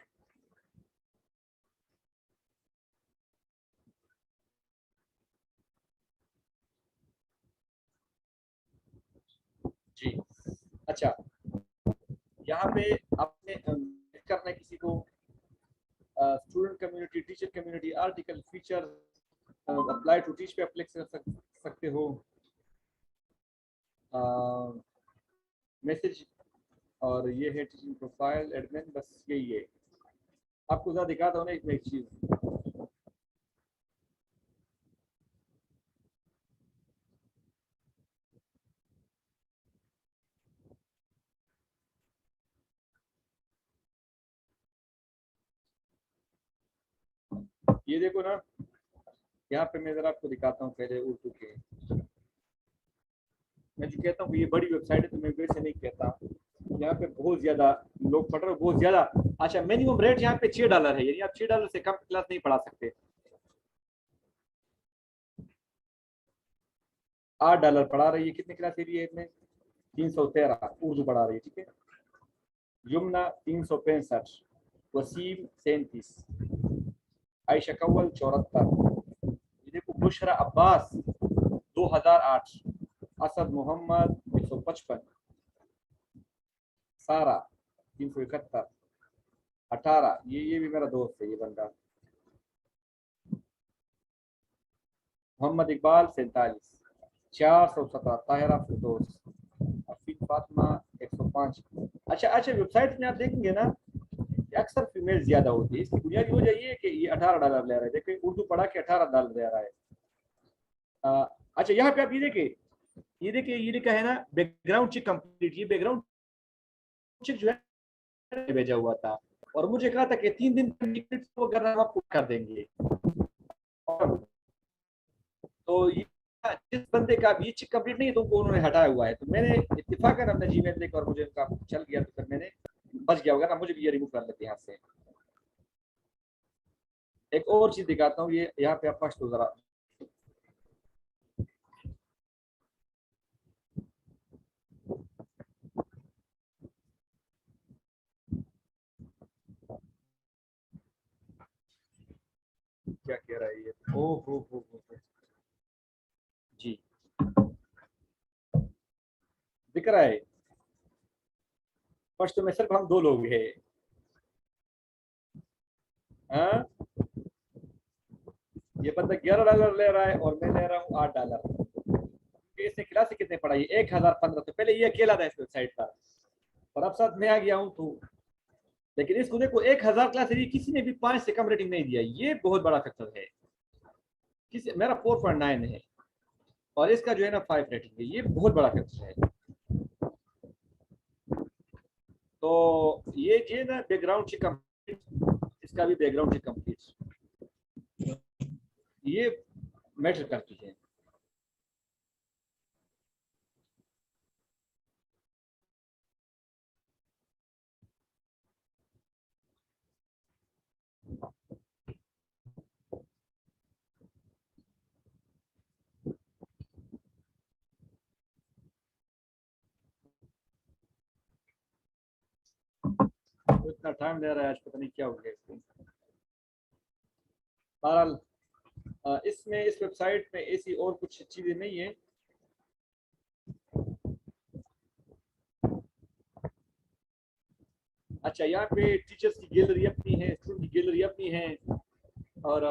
जी। अच्छा, यहाँ पे आपने करना है किसी को, student community, teacher community, article, feature, apply to teach पे अप्लाई कर सकते हो, मैसेज, और ये है टीचिंग प्रोफाइल एडमिन, बस यही है। आपको ज़्यादा दिखाता हूँ ना एक चीज़। ये देखो ना, यहाँ पे मैं जरा आपको दिखाता हूँ पहले उर्दू के। मैं जो कहता हूँ कि ये बड़ी वेबसाइट है, तो मैं वैसे नहीं कहता। यहाँ पे बहुत ज्यादा लोग पढ़ रहे हो, बहुत ज्यादा। अच्छा, मिनिमम रेट यहाँ पे $6 है, यानी आप $6 से कम क्लास नहीं पढ़ा सकते। $8 पढ़ा रही है, कितने क्लास एरिया है इसमें? 313 उर्दू पढ़ा रही है, ठीक है। यमुना 365, वसीम 37, आयशा कव्वल 74, ये देखो बुशरा अब्बास 2008, असद मोहम्मद 155, सारा 371, 18, ये भी मेरा दोस्त है ये बंदा। मोहम्मद इकबाल 47, 417, ताहिरा फिरदौस, हफीज फातिमा 105। अच्छा, वेबसाइट में आप देखेंगे ना, अक्सर फीमेल ज्यादा होती है। इसकी बुनियादी वजह ये है कि ये $18 ले रहा है। देखिए उर्दू पढ़ा के $18 ले रहा है। अच्छा, यहाँ पे आप ये लिखा है ना, बैकग्राउंड चेक कंप्लीट। ये बैकग्राउंड चेक जो है भेजा हुआ था, और मुझे कहा था कि 3 दिन अगर हम आपको कर देंगे। तो ये जिस बंदे का भी चेक कंप्लीट नहीं है तो उनको उन्होंने हटाया हुआ है, तो मैंने इत्तेफाकन अपना जीमेल देखा और मुझे उनका चल गया, तो फिर मैंने बच गया होगा ना, मुझे भी ये रिमूव कर लेते हैं यहाँ से। एक और चीज दिखाता हूँ, ये यहाँ पे आप फर्स्ट तो जरा क्या कह रहा है ये, ओ हो जी दिख रहा है। फर्स्ट में सिर्फ हम 2 लोग हैं, हाँ ये बंदा $11 ले रहा है और मैं ले रहा हूँ $8। इसने क्लास कितने पढ़ाई, 1015। तो पहले ये अकेला था इस वेबसाइट पर, और अब साथ मैं आ गया हूँ, तो लेकिन इसको देखो 1000 क्लास है, किसी ने भी 5 से कम रेटिंग नहीं दिया, ये बहुत बड़ा फैक्टर है। किसी मेरा 4.9 है और इसका जो है ना 5 रेटिंग है, ये बहुत बड़ा फैक्टर है। तो ये जो है ना बैकग्राउंड चेक कंप्लीट, इसका भी बैकग्राउंड चेक कंप्लीट, ये मैटर करती है। तो इतना टाइम ले रहा है आज, पता नहीं क्या हो गया इसको। बहरहाल इसमें इस वेबसाइट में ऐसी और कुछ चीजें नहीं है। अच्छा, यहाँ पे टीचर्स की गैलरी अपनी है, स्टूडेंट की गैलरी अपनी है, और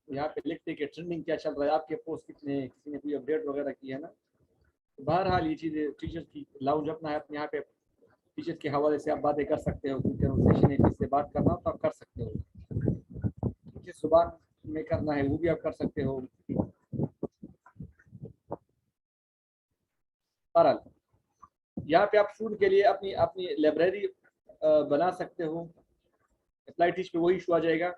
यहाँ पे लिखते हैं कि ट्रेंडिंग क्या चल रहा है, आपके पोस्ट कितने हैं, किसी ने कोई अपडेट वगैरह की है ना। तो बहरहाल ये चीज़ें टीचर्स की लाउंज अपना है, अपने यहाँ पे टीचर्स के हवाले से आप बातें कर सकते हो, कोई कन्वर्सेशन है, किससे बात करना हो तो आप कर सकते हो, किस जुबान में करना है वो भी आप कर सकते हो। बहरहाल यहाँ पे आप स्टूडेंट के लिए अपनी अपनी लाइब्रेरी बना सकते हो। अप्लाई टीच पे वही इशू आ जाएगा।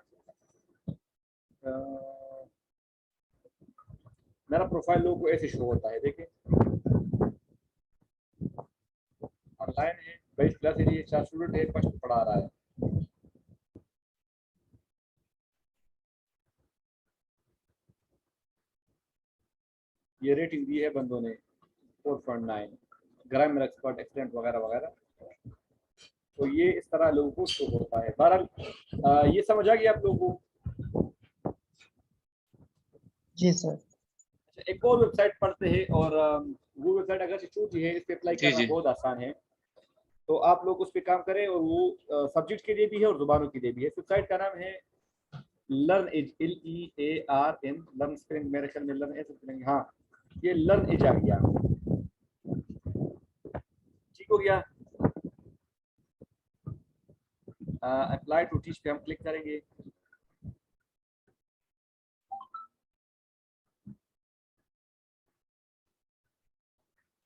मेरा प्रोफाइल लोगों को ऐसे शो होता है, देखिए ऑनलाइन है, 22 क्लास है, 4 स्टूडेंट है, फर्स्ट पढ़ा रहा है। ये रेटिंग दी है बंदों ने 4.9, ग्रामर एक्सपर्ट, एक्सीलेंट वगैरह वगैरह। तो ये इस तरह लोगों को शो होता है। बहरहाल ये समझ आ गया आप लोगों को? जी सर। एक और वेबसाइट पढ़ते हैं, और वो वेबसाइट अगर से छोटी है, इस पे अप्लाई करना बहुत आसान है, तो आप लोग उस पर काम करें, और वो सब्जेक्ट के लिए भी है और जुबानों के लिए भी है। इस वेबसाइट का नाम है लर्निज, LEARN, लर्न स्पेलिंग मेरे ख्याल में लर्न ऐसे स्पेलिंग, हाँ ये लर्निज आ गया, ठीक हो गया। अप्लाई टू टीच पे हम क्लिक करेंगे।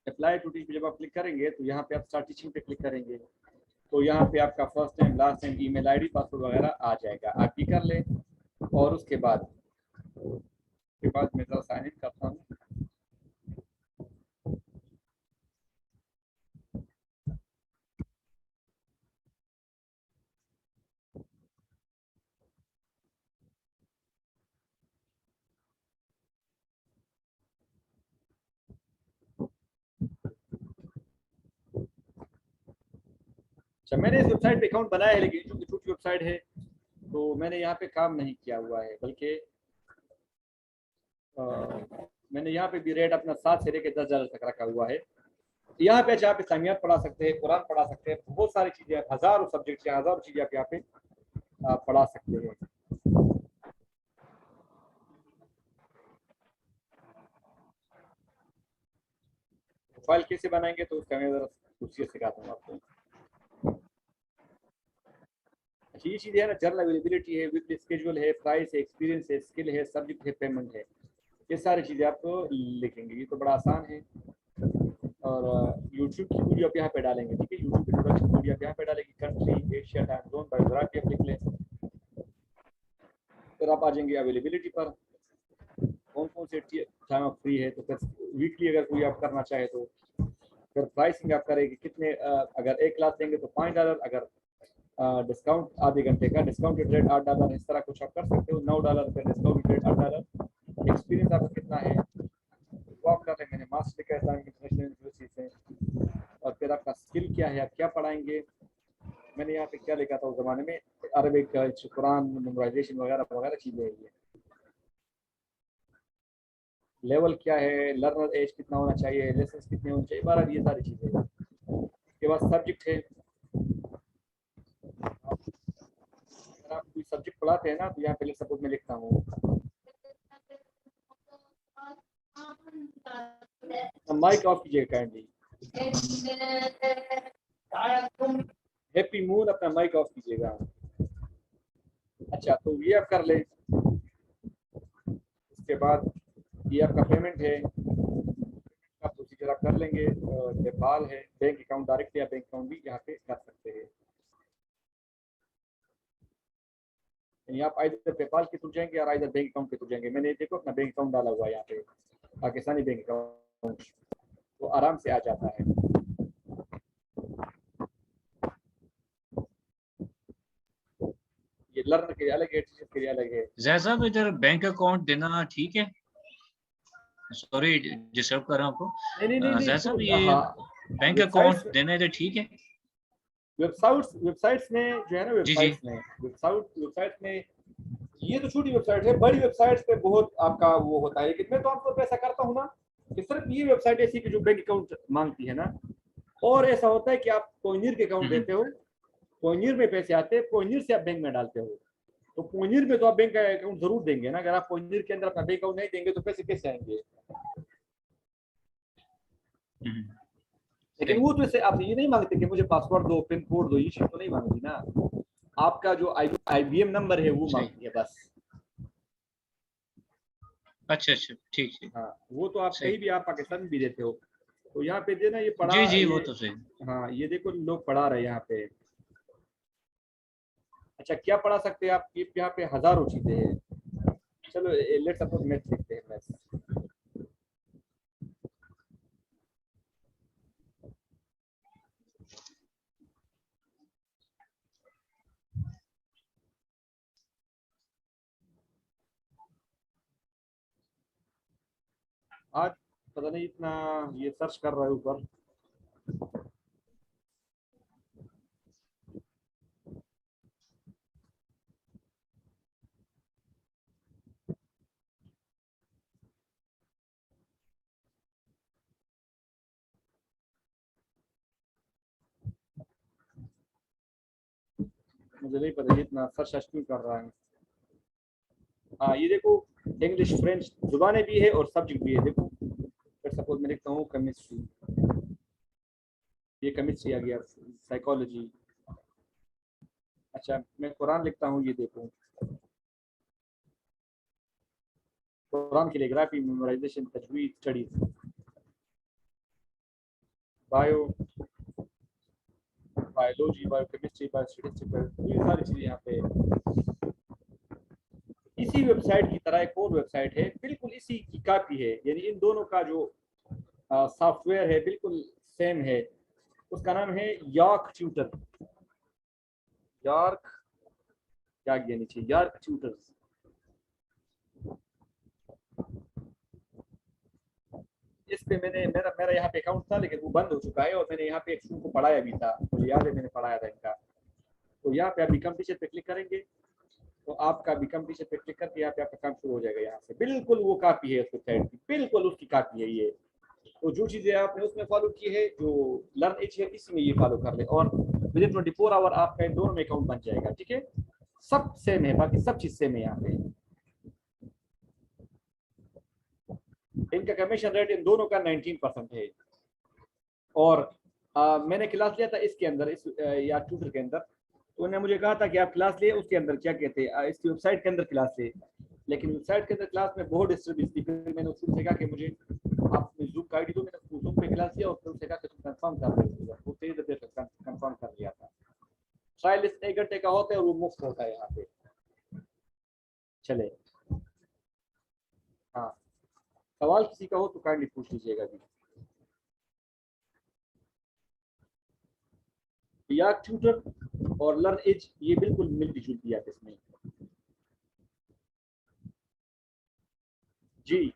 अप्लाई टू टीच पे जब आप क्लिक करेंगे तो यहाँ पे आप स्टार्ट टीचिंग पे क्लिक करेंगे, तो यहाँ पे आपका first name, last name, email ID, password वगैरह आ जाएगा। आप ये कर लें, और उसके बाद मैं जरा साइन इन करता हूँ। अच्छा, मैंने इस वेबसाइट पे अकाउंट बनाया है, लेकिन चूंकि छोटी वेबसाइट है तो मैंने यहाँ पे काम नहीं किया हुआ है, बल्कि मैंने यहाँ पे भी रेट अपना 7 से लेकर $10 तक रखा हुआ है। यहाँ पे आप इस्लामियात पढ़ा सकते हैं, कुरान पढ़ा सकते हैं, बहुत सारी चीजें, हजारों सब्जेक्ट हैं, हजारों चीजें आप यहाँ पे पढ़ा सकते हैं। प्रोफाइल कैसे बनाएंगे तो उसका मैं जरा कुछ सिखाता हूँ आपको। ये चीजें है ना, जर्नल अवेलेबिलिटी है, वीकली स्केड्यूल है, प्राइस है, एक्सपीरियंस है, स्किल है, सब्जेक्ट है, पेमेंट है, ये सारी चीजें आपको लिखेंगे। ये तो बड़ा आसान है। और यूट्यूब की वीडियो आप यहाँ पे डालेंगे, ठीक है, यूट्यूब की प्रोडक्शन वीडियो आप यहाँ पे डालेंगे, country, Asia, time zone, biography आप लिख लें। फिर आप आ जाएंगे अवेलेबिलिटी पर। कौन कौन से टाइम ऑफ फ्री है, तो फिर वीकली अगर कोई आप करना चाहे तो फिर प्राइसिंग आप करेंगे कितने, अगर एक क्लास देंगे तो $5, अगर डिस्काउंट आधे घंटे का डिस्काउंटेड रेट $8, इस तरह कुछ आप कर सकते हो। $9 पे डिस्काउंटेड रेट $8। एक्सपीरियंस आपका कितना है, वॉक कर रहे हैं, मैंने मास्टर लिखा है इंटरनेशनल यूनिवर्सिटी से। और फिर आपका स्किल क्या है, आप क्या पढ़ाएंगे, मैंने यहाँ पे क्या लिखा था उस जमाने में, अरबिक, कुरान मेमोराइजेशन वगैरह वगैरह चीजें हैं। ये लेवल क्या है, लर्नर एज कितना होना चाहिए, लेसन कितने होने चाहिए, बारह ये सारी चीजें हैं। उसके बाद सब्जेक्ट है, अगर आप कोई सब्जेक्ट पढ़ाते हैं ना तो यहाँ पे सपोज मैं लिखता हूँ माइक ऑफ कीजिए काइंडली, हैप्पी मून अपना माइक ऑफ कीजिएगा। अच्छा, तो ये आप कर लें। उसके बाद ये आपका पेमेंट है, आप प्रोसीजर आप कर लेंगे। पेपाल है, बैंक अकाउंट डायरेक्ट या बैंक अकाउंट भी यहाँ पे कर सकते हैं। यानी आप आइधर पेपाल के थ्रू जाएंगे और आइधर बैंक अकाउंट के थ्रू जाएंगे। मैंने देखो अपना बैंक अकाउंट डाला हुआ है यहाँ पे, पाकिस्तानी बैंक अकाउंट, तो आराम से आ जाता है। ये लर्नर के लिए अलग है, टीचर के लिए अलग है। ज़ैद साहब इधर बैंक अकाउंट देना ठीक है? सॉरी डिस्टर्ब कर रहा हूँ आपको। नहीं, ज़ैद साहब ये बैंक वेबसाइट्स अकाउंट देना इधर ठीक है? वेबसाइट्स में जो है ना, जी जी वेबसाइट्स में ये तो छोटी वेबसाइट है, बड़ी वेबसाइट्स पे बहुत आपका वो होता है। लेकिन मैं तो आपको पैसा करता हूँ ना कि सिर्फ ये वेबसाइट ऐसी कि जो बैंक अकाउंट मांगती है ना, और ऐसा होता है कि आप पॉइनियर के अकाउंट देते हो, पॉइनियर में पैसे आते हैं, पॉइनियर से आप बैंक में डालते हो, तो पॉइनियर में तो आप बैंक का अकाउंट जरूर देंगे ना। अगर आप पॉइनियर के अंदर अपना बैंक अकाउंट नहीं देंगे तो पैसे कैसे आएंगे? लेकिन वो तो ऐसे आप ये नहीं मांगते कि मुझे पासवर्ड दो, पिन कोड दो, ये चीज तो नहीं मांगती ना। आपका जो IBM नंबर है वो मांगती है बस। अच्छा अच्छा, ठीक है। हाँ, वो तो आप कहीं भी, आप पाकिस्तान में भी देते हो, तो यहाँ पे देना ये पढ़ा, जी जी, ये, वो तो सही। हाँ ये देखो लोग पढ़ा रहे हैं यहाँ पे। अच्छा, क्या पढ़ा सकते हैं आप, यहाँ पे हजारों चीजें हैं। चलो लेट्स सपोज मैथ्स लिखते हैं, मैथ्स। आज पता नहीं इतना ये सर्च कर रहा है ऊपर। मुझे नहीं पता ये इतना सर्च क्यों कर रहा है। हाँ ये देखो, इंग्लिश फ्रेंच जुबानें भी है और सब्जेक्ट भी है। देखो फिर सपोज मैं लिखता हूँ केमिस्ट्री, ये केमिस्ट्री आ गया, साइकोलॉजी। अच्छा, मैं कुरान लिखता हूँ, ये देखो कुरान कैलीग्राफी, मेमोराइजेशन, तजवीद, स्टडीज, बायोलॉजी, बायोकेमिस्ट्री, बायोस्टैटिस्टिक्स, ये सारी चीजें यहाँ पे। इसी वेबसाइट की तरह एक और वेबसाइट है, बिल्कुल इसी की कॉपी है, यानी इन दोनों का जो सॉफ्टवेयर है बिल्कुल सेम है। उसका नाम है यॉर्क ट्यूटर, यॉर्क क्या गया नीचे, यॉर्क ट्यूटर्स। इस पे मैंने मेरा यहाँ पे अकाउंट था, लेकिन वो बंद हो चुका है, और मैंने यहाँ पे एक स्टूडेंट को पढ़ाया भी था, मुझे याद है मैंने पढ़ाया था इनका। तो यहाँ पे आप बिकम टीचर पे क्लिक करेंगे तो आपका बिकम टीचर पे क्लिक करके यहाँ पे आपका काम शुरू हो जाएगा। यहाँ से बिल्कुल वो कॉपी है उस वेबसाइट की, बिल्कुल उसकी कॉपी है ये। तो जो चीजें आपने उसमें फॉलो की है, जो लर्न एच है, इसमें ये फॉलो कर ले, और विदिन 24 आवर आपका इन दोनों में अकाउंट बन जाएगा। ठीक है, सब सेम है, बाकी सब चीज सेम है यहाँ पे। इनका कमीशन रेट इन दोनों का 19% है। और मैंने क्लास लिया था इसके अंदर, इस या ट्यूटर के अंदर, तो उन्होंने मुझे कहा था कि आप क्लास लिए उसके अंदर क्या कहते हैं, इसकी वेबसाइट के अंदर क्लास ले, लेकिन वेबसाइट के अंदर क्लास में बहुत डिस्टर्बेंस थी। फिर मैंने उससे कहा कि मुझे आप जूम का आईडी दो, मैंने जूम पे क्लास लिया और फिर उससे कहा कि तुम कंफर्म कर रहे हो, वो तेज देर तक कंफर्म कर लिया था। ट्रायल लिस्ट 1 घंटे का होता है और वो मुफ्त होता है यहाँ पे। चले, हाँ सवाल किसी का हो तो काइंडली पूछ लीजिएगा जी। या ट्यूटर और लर्न एज ये बिल्कुल मिलती जुलती है इसमें जी।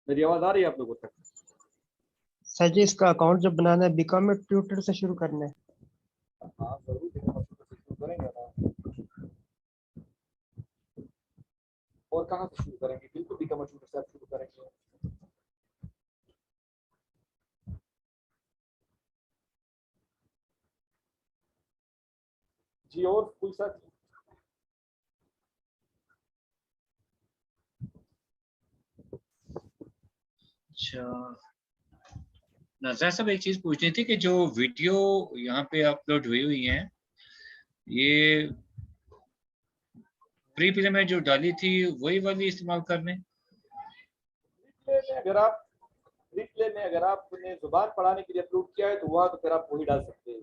मेरी आवाज आ रही है आप लोगों तक? सर जी इसका अकाउंट जब बनाना है बिकॉम में ट्यूटर से शुरू करना है। हाँ जरूर शुरू करेंगे ना। और कहाँ से शुरू करेंगे? बिल्कुल बिकम ट्यूटर से आप शुरू करेंगे। जी और कोई साथी? अच्छा नज़र साहब एक चीज पूछनी थी कि जो वीडियो यहाँ पे अपलोड हुई है ये प्री प्ले में जो डाली थी वही वाली इस्तेमाल करने? रिप्ले में अगर आपने जुबान पढ़ाने के लिए अपलोड किया है तो वहाँ तो फिर आप वही डाल सकते हैं।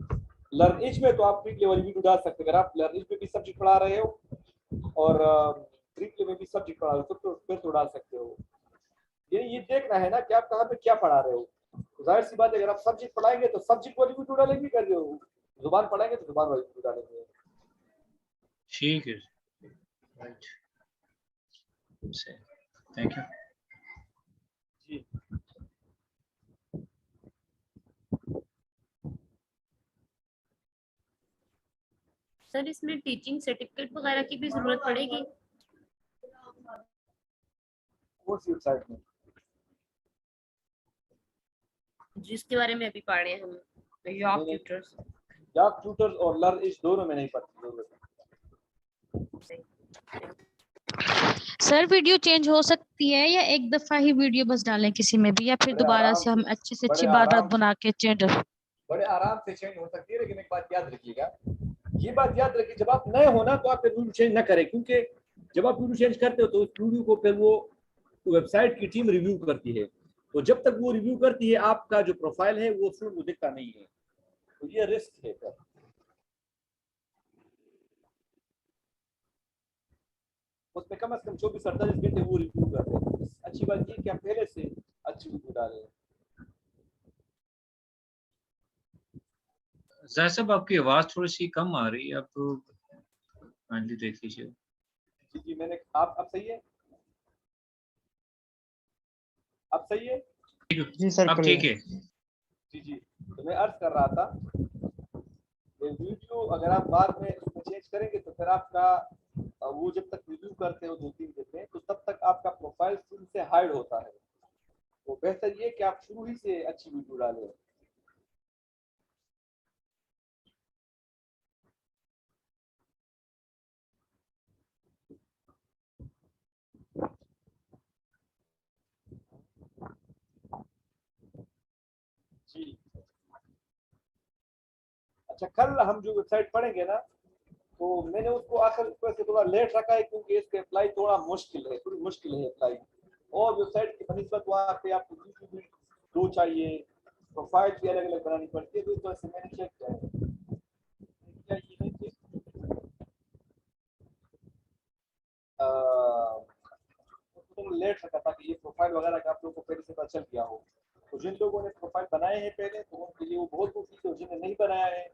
लर्न इच में तो आप प्री प्ले वाली वीडियो डाल सकते हैं। अगर आप लर्न इच में भी सब्जेक्ट पढ़ा रहे हो और प्री प्ले में भी सब्जेक्ट पढ़ा रहे हो तो फिर तो डाल सकते हो। ये देखना है ना कि आप कहाँ पे क्या पढ़ा रहे हो। तो जाहिर सी बात है अगर आप सब्जेक्ट पढ़ाएंगे तो सब्जेक्ट वाली वीडियो डालेंगे, कर रहे हो जुबान पढ़ाएंगे तो जुबान वाली वीडियो डालेंगे। ठीक है राइट थैंक यू जी सर इसमें टीचिंग सर्टिफिकेट वगैरह की भी जरूरत पड़ेगी? कौन सी वेबसाइट में? जिसके बारे में अभी पढ़ रहे हैं हम, याक ट्यूटर्स। याक ट्यूटर्स और लर्न इच दोनों में नहीं पढ़ती। सर वीडियो चेंज हो सकती है या एक दफा ही वीडियो बस डालें किसी में भी, या फिर दोबारा से हम अच्छी से अच्छी बात बना के चेंज? बड़े आराम से चेंज हो सकती है, लेकिन एक बात याद रखिएगा, ये बात याद रखिए जब आप नए हो ना तो आप वीडियो चेंज ना करें, क्योंकि जब आप वीडियो चेंज करते हो तो उस वीडियो को फिर वो वेबसाइट की टीम रिव्यू करती है। तो जब तक वो रिव्यू करती है आपका जो प्रोफाइल है वो फिर वो दिखता नहीं है, तो ये रिस्क है। फिर उसमें कम से कम 24-48 घंटे वो रिव्यू करते हैं। अच्छी बात ये कि आप पहले से अच्छी वीडियो डालें। ज़ाहिर साहब आपकी आवाज थोड़ी सी कम आ रही है, आप काइंडली देख लीजिए। जी जी मैंने आप सही है? अब सही है? जी सर अब ठीक है। जी जी तो मैं अर्ज कर रहा था वीडियो अगर आप बाद में उसमें चेंज करेंगे तो फिर आपका वो जब तक रिव्यू करते हो 2-3 दिन में तो तब तक आपका प्रोफाइल फिर से हाइड होता है। तो बेहतर ये कि आप शुरू ही से अच्छी वीडियो डालें। जी अच्छा कल हम जो वेबसाइट पढ़ेंगे ना तो मैंने उसको आखिर से थोड़ा लेट रखा है क्योंकि इसके अप्लाई थोड़ा मुश्किल है, थोड़ी मुश्किल है अप्लाई। और वेबसाइट की बनिस्बत वहाँ पे आपको भी दो चाहिए, प्रोफाइल भी अलग अलग बनानी पड़ती है, तो इस वजह से मैंने चेक किया है। क्या ये है कि लेट रखा था कि ये प्रोफाइल वगैरह का आप लोगों को पहले से पता चल गया हो। तो जिन लोगों ने प्रोफाइल बनाए हैं पहले तो उनके लिए वो बहुत मुश्किल है, जिन्हें नहीं बनाया है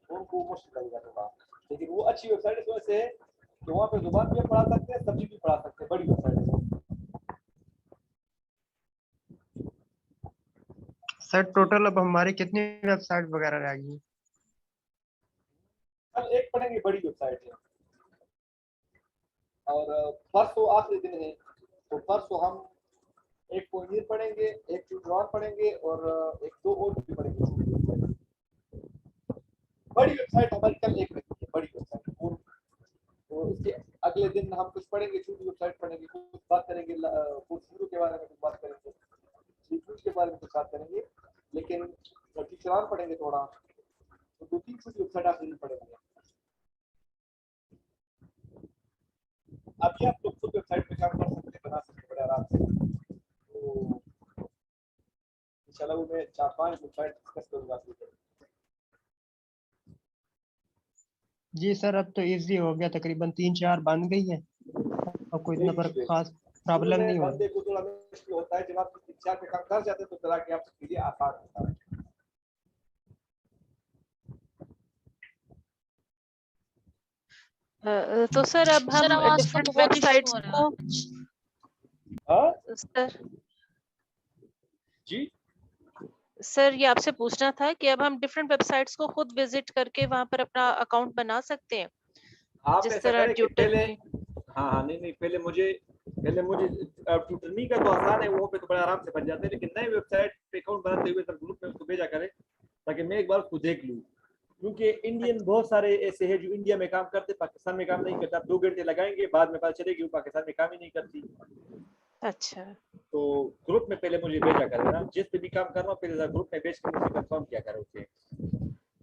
उनको मुश्किल लगेगा थोड़ा। लेकिन वो अच्छी वेबसाइट इस वजह से है कि वहाँ पे जुबान भी पढ़ा सकते हैं, सब्जेक्ट भी पढ़ा सकते हैं, बड़ी वेबसाइट है। सर टोटल अब हमारी कितनी वेबसाइट वगैरह रह गई? कल एक पढ़ेंगे, बड़ी वेबसाइट है, और परसों आखिरी दिन है तो परसों हम एक पोइनियर पढ़ेंगे, एक ट्यूटोरियल पढ़ेंगे और एक दो और भी पढ़ेंगे। बड़ी वेबसाइट हमारी कल एक रखी है, बड़ी वेबसाइट। और इसके अगले दिन हम कुछ पढ़ेंगे, छोटी वेबसाइट पढ़ेंगे, कुछ बात करेंगे शुरू के बारे में, कुछ बात करेंगे रिव्यूज के बारे में, कुछ बात करेंगे। लेकिन ट्यूटोरियल पढ़ेंगे थोड़ा, तो 2-3 छोटी वेबसाइट आखिर में पढ़ेंगे। अभी आप लोग खुद वेबसाइट पे काम कर सकते हैं, बना सकते हैं बड़े आराम से। तो इंशाल्लाह वो मैं 4-5 वेबसाइट डिस्कस करूंगा आपके साथ। जी सर, अब तो इजी हो गया, तकरीबन 3-4 बन गई है, अब कोई इतना पर खास प्रॉब्लम नहीं हो रही। बंदे को थोड़ा मुश्किल होता है, जब आप 3-4 पे काम कर जाते हैं तो तरह के आपके लिए आसान होता है। तो सर अब सर हम आवाज का डिफरेंट बहुत इशू वेबसाइट्स हो रहा को हाँ सर जी, सर ये आपसे पूछना था कि अब हम डिफरेंट वेबसाइट्स को खुद विजिट करके वहां पर अपना अकाउंट बना सकते हैं, आप जिस ऐसा तरह करें कि पहले, ट्यूटर हाँ नहीं, पहले मुझे ट्यूटरमी का तो आसान है, वो पे तो बड़ा आराम से बन जाते हैं, लेकिन नए वेबसाइट पे अकाउंट बनाते हुए सर ग्रुप में उसको भेजा करें ताकि मैं एक बार उसको देख लूँ, क्योंकि इंडियन बहुत सारे ऐसे हैं जो इंडिया में काम करते, पाकिस्तान में काम नहीं करता। 2 घंटे लगाएंगे, बाद में पता चलेगी वो पाकिस्तान में काम ही नहीं करती। अच्छा तो ग्रुप में पहले मुझे भेजा करें ना, जिस पे भी काम कर रहा हूँ पहले ग्रुप में भेज कर मुझे कंफर्म किया करें उसे।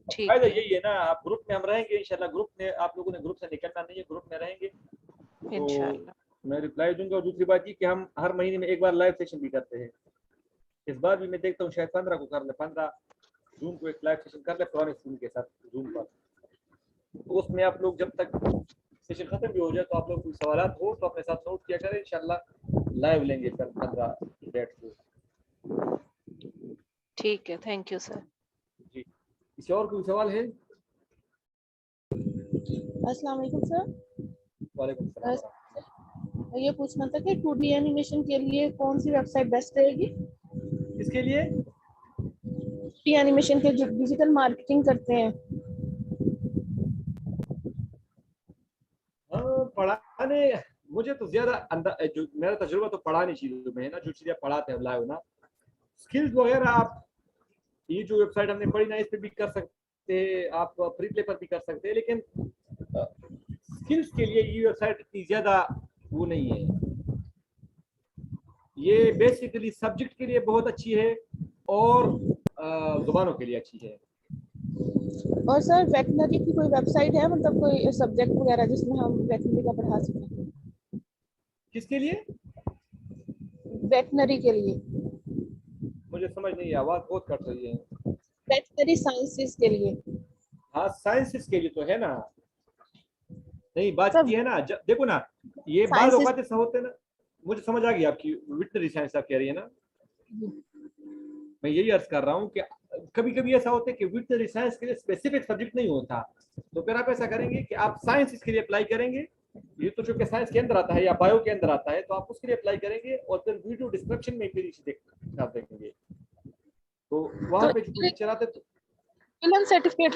ठीक फायदा है यही है ना, आप ग्रुप में हम रहेंगे इंशाल्लाह, ग्रुप में आप लोगों ने ग्रुप से निकलना नहीं है, ग्रुप में रहेंगे तो इंशाल्लाह। मैं रिप्लाई दूंगा। और दूसरी बात ये कि हम हर महीने में एक बार लाइव सेशन भी करते हैं। इस बार भी मैं देखता हूँ शायद 15 को कर ले, 15 जून को एक लाइव सेशन कर ले पुराने स्कूल के साथ जूम पर। तो उसमें आप लोग जब तक सेशन खत्म भी हो जाए तो आप लोग कोई सवाल हो तो अपने साथ नोट किया करें, इंशाल्लाह लाइव लेंगे फिर 15 डेट को। ठीक है, थैंक यू सर। जी, किसी और कोई सवाल है? अस्सलाम वालेकुम सर। वालेकुम सलाम। ये पूछना था कि 2D एनिमेशन के लिए कौन सी वेबसाइट बेस्ट रहेगी? इसके लिए 2D एनिमेशन के जो डिजिटल मार्केटिंग करते हैं। पढ़ाने मुझे तो ज्यादा जो मेरा तजुर्बा तो पढ़ाने चीजों में है ना, जो चीजें पढ़ाते हैं लाइव ना, स्किल्स वगैरह आप ये जो वेबसाइट हमने पढ़ी ना इस पे भी कर सकते हैं, आप फ्री प्ले पर भी कर सकते हैं, लेकिन स्किल्स के लिए ये वेबसाइट इतनी ज्यादा वो नहीं है। ये बेसिकली सब्जेक्ट के लिए बहुत अच्छी है और जुबानों के लिए अच्छी है। और सर वेटनरी की कोई वेबसाइट है, मतलब कोई सब्जेक्ट वगैरह जिसमें हम वेटनरी का पढ़ा सकें? किसके लिए? वेटनरी के लिए, मुझे समझ नहीं, आवाज बहुत कट रही है। वेटनरी साइंसेस के लिए। हाँ साइंसेस के लिए तो है ना, नहीं बात सब की है ना, देखो ना ये बाल साइंसेस औकात ऐसा होते हैं ना, मुझे समझ आ गई आपकी वेटनरी साइंस आप कह रही है ना, मैं यही अर्ज कर रहा हूँ कि कभी कभी ऐसा होता है कि वेटनरी साइंस के लिए स्पेसिफिक सब्जेक्ट नहीं होता, तो फिर आप ऐसा करेंगे कि आप साइंस इसके लिए अप्लाई करेंगे, ये तो जो कि साइंस के अंदर आता है या बायो के अंदर आता है, तो आप उसके लिए अप्लाई करेंगे और फिर वीडियो डिस्क्रिप्शन में फिर इसे कर देंगे, तो वहां पे जो टीचर आते तो फिल्म सर्टिफिकेट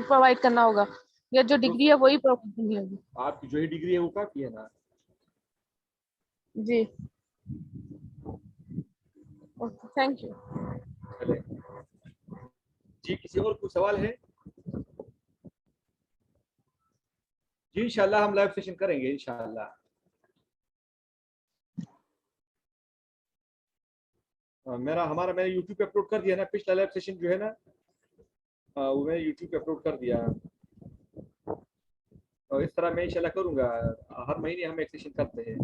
प्रोवाइड करना होगा या जो डिग्री है वही प्रोवाइड करनी होगी? आपकी जो ही डिग्री है वो काफी है ना। जी ओके, थैंक यू। चले जी, किसी और कोई सवाल है? जी इंशाल्लाह हम लाइव सेशन करेंगे इंशाल्लाह। मैंने यूट्यूब पे अपलोड कर दिया ना, पिछला लाइव सेशन जो है ना वो मैंने यूट्यूब पे अपलोड कर दिया, और इस तरह मैं इंशाल्लाह करूंगा, हर महीने हम एक सेशन करते हैं।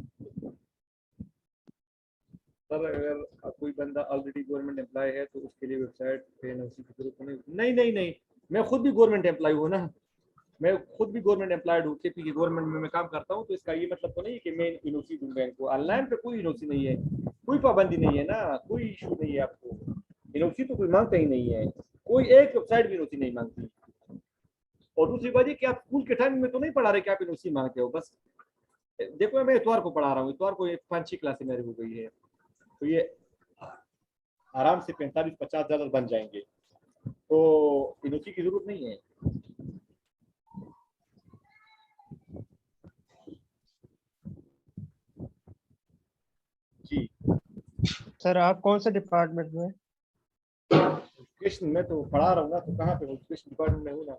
सर अगर कोई बंदा ऑलरेडी गवर्नमेंट एम्प्लॉय है तो उसके लिए वेबसाइट पे एनओसी की जरूरत नहीं, मैं खुद भी गवर्नमेंट एम्प्लॉय हूँ ना, मैं खुद भी गवर्नमेंट एम्प्लॉयड हूँ, केपी की गवर्नमेंट में मैं काम करता हूँ, तो इसका ये मतलब तो नहीं है कि मैं एनओसी दूंगा इनको। ऑनलाइन पे कोई एनओसी नहीं है, कोई पाबंदी नहीं है ना, कोई इशू नहीं है आपको, एनओसी तो कोई मांगता ही नहीं है, कोई एक वेबसाइट भी एनओसी नहीं मांगती। और दूसरी बात ये कि आप स्कूल के टाइम में तो नहीं पढ़ा रहे कि आप एनओसी मांगते हो, बस देखो मैं इतवार को पढ़ा रहा हूँ, इतवार को 5-6 क्लासें मेरी हो गई है, तो ये आराम से 45-50 डॉलर बन जाएंगे, तो एनओसी की जरूरत नहीं है। जी सर आप कौन से डिपार्टमेंट में? एजुकेशन में तो पढ़ा रहा हूँ ना, तो कहाँ पे एजुकेशन डिपार्टमेंट में हूँ ना।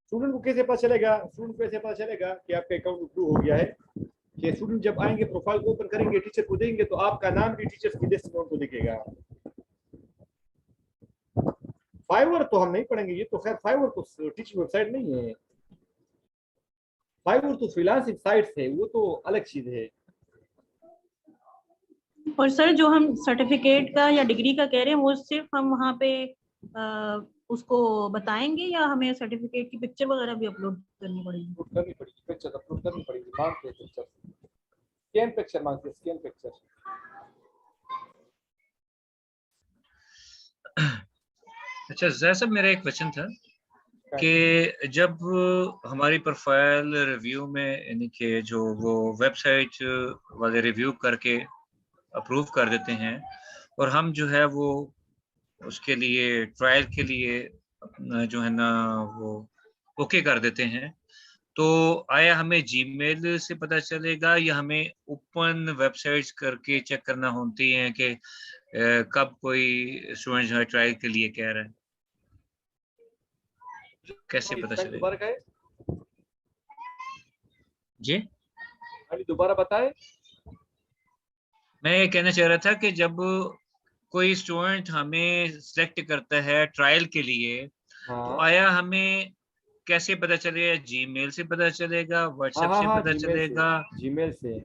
स्टूडेंट को कैसे पता चलेगा, स्टूडेंट को कैसे पता चलेगा कि आपका अकाउंट अप्रूव हो गया है? कि स्टूडेंट जब आएंगे प्रोफाइल को ओपन करेंगे, टीचर को देंगे, तो आपका नाम भी टीचर्स की लिस्ट में उनको दिखेगा। फाइवर तो हम नहीं पढ़ेंगे, ये तो खैर फाइवर तो टीचिंग वेबसाइट नहीं है, फाइवर तो फ्रीलांसिंग साइट्स है, वो तो अलग चीज है। और सर जो हम सर्टिफिकेट का या डिग्री का कह रहे हैं वो सिर्फ हम वहाँ पे उसको बताएंगे या हमें सर्टिफिकेट की पिक्चर वगैरह भी अपलोड करनी पड़ेगी? अपलोड करनी पड़ेगी, पिक्चर अपलोड करनी पड़ेगी, मांगते हैं पिक्चर, स्कैन पिक्चर मांगते हैं, स्कैन पिक्चर। अच्छा ज़ैर साहब, मेरा एक क्वेश्चन था कि जब हमारी प्रोफाइल रिव्यू में यानी कि जो वो वेबसाइट वाले रिव्यू करके अप्रूव कर देते हैं और हम जो है वो उसके लिए ट्रायल के लिए अपना जो है ना वो ओके कर देते हैं, तो आया हमें जीमेल से पता चलेगा या हमें ओपन वेबसाइट्स करके चेक करना होती है कि कब कोई स्टूडेंट जो है ट्रायल के लिए कह रहा है, कैसे पता चलेगा? दोबारा कहे जी, दोबारा बताए। मैं ये कहना चाह रहा था कि जब कोई स्टूडेंट हमें सिलेक्ट करता है ट्रायल के लिए, तो आया हमें कैसे पता चलेगा? जीमेल से पता चलेगा, व्हाट्सएप से पता चलेगा? जीमेल से,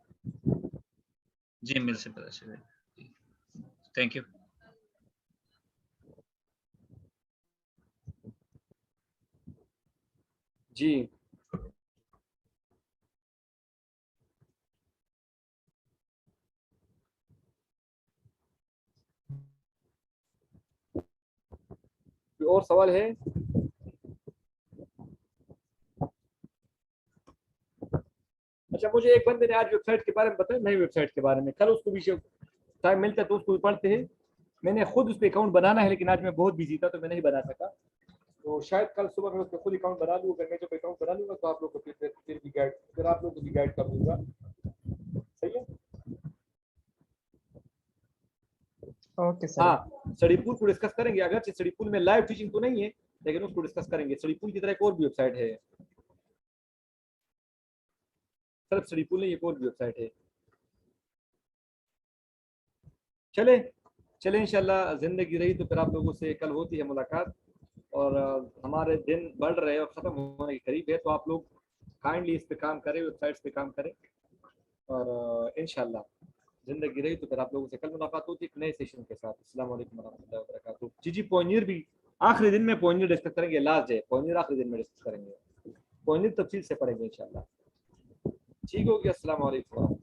जीमेल से पता चलेगा। Thank you. जी कोई और सवाल है? अच्छा, मुझे एक बंदे ने आज वेबसाइट के बारे में बताया, नई वेबसाइट के बारे में, कल उसको भी टाइम मिलता है तो उसको भी पढ़ते हैं। मैंने खुद उस पर अकाउंट बनाना है, लेकिन आज मैं बहुत बिजी था तो मैं नहीं बना सका, तो शायद कल सुबह मैं उस पर खुद अकाउंट बना लूँ। अगर मैं जब अकाउंट बना लूँगा तो आप लोग को फिर भी गाइड, फिर आप लोग को भी गाइड कर दूंगा। सही है? Okay sir. हाँ, स्टडी पूल को डिस्कस करेंगे। अगर स्टडी पूल में लाइव टीचिंग तो नहीं है, लेकिन उसको डिस्कस करेंगे। स्टडी पूल की तरह एक और भी वेबसाइट है, सिर्फ स्टडी पूल नहीं, एक और भी वेबसाइट है। चले चले इंशाल्लाह जिंदगी रही तो फिर आप लोगों से कल होती है मुलाकात, और हमारे दिन बढ़ रहे और ख़त्म होने के करीब है, तो आप लोग काइंडली इस पे काम करें, वेबसाइट्स पे काम करें, और इंशाल्लाह जिंदगी रही तो फिर आप लोगों से कल मुलाकात होती है एक नए सेशन के साथ। अस्सलाम वालेकुम वरहमतुल्लाहि वबरकातुहू। जी पॉइनियर भी आखिरी दिन में पॉइनियर डिस्कस करेंगे, लास्ट है पॉइनियर, आखिरी दिन में डिस्कस करेंगे, पॉइनियर तफसील से पढ़ेंगे इंशाल्लाह। ठीक हो गया, अस्सलाम वालेकुम।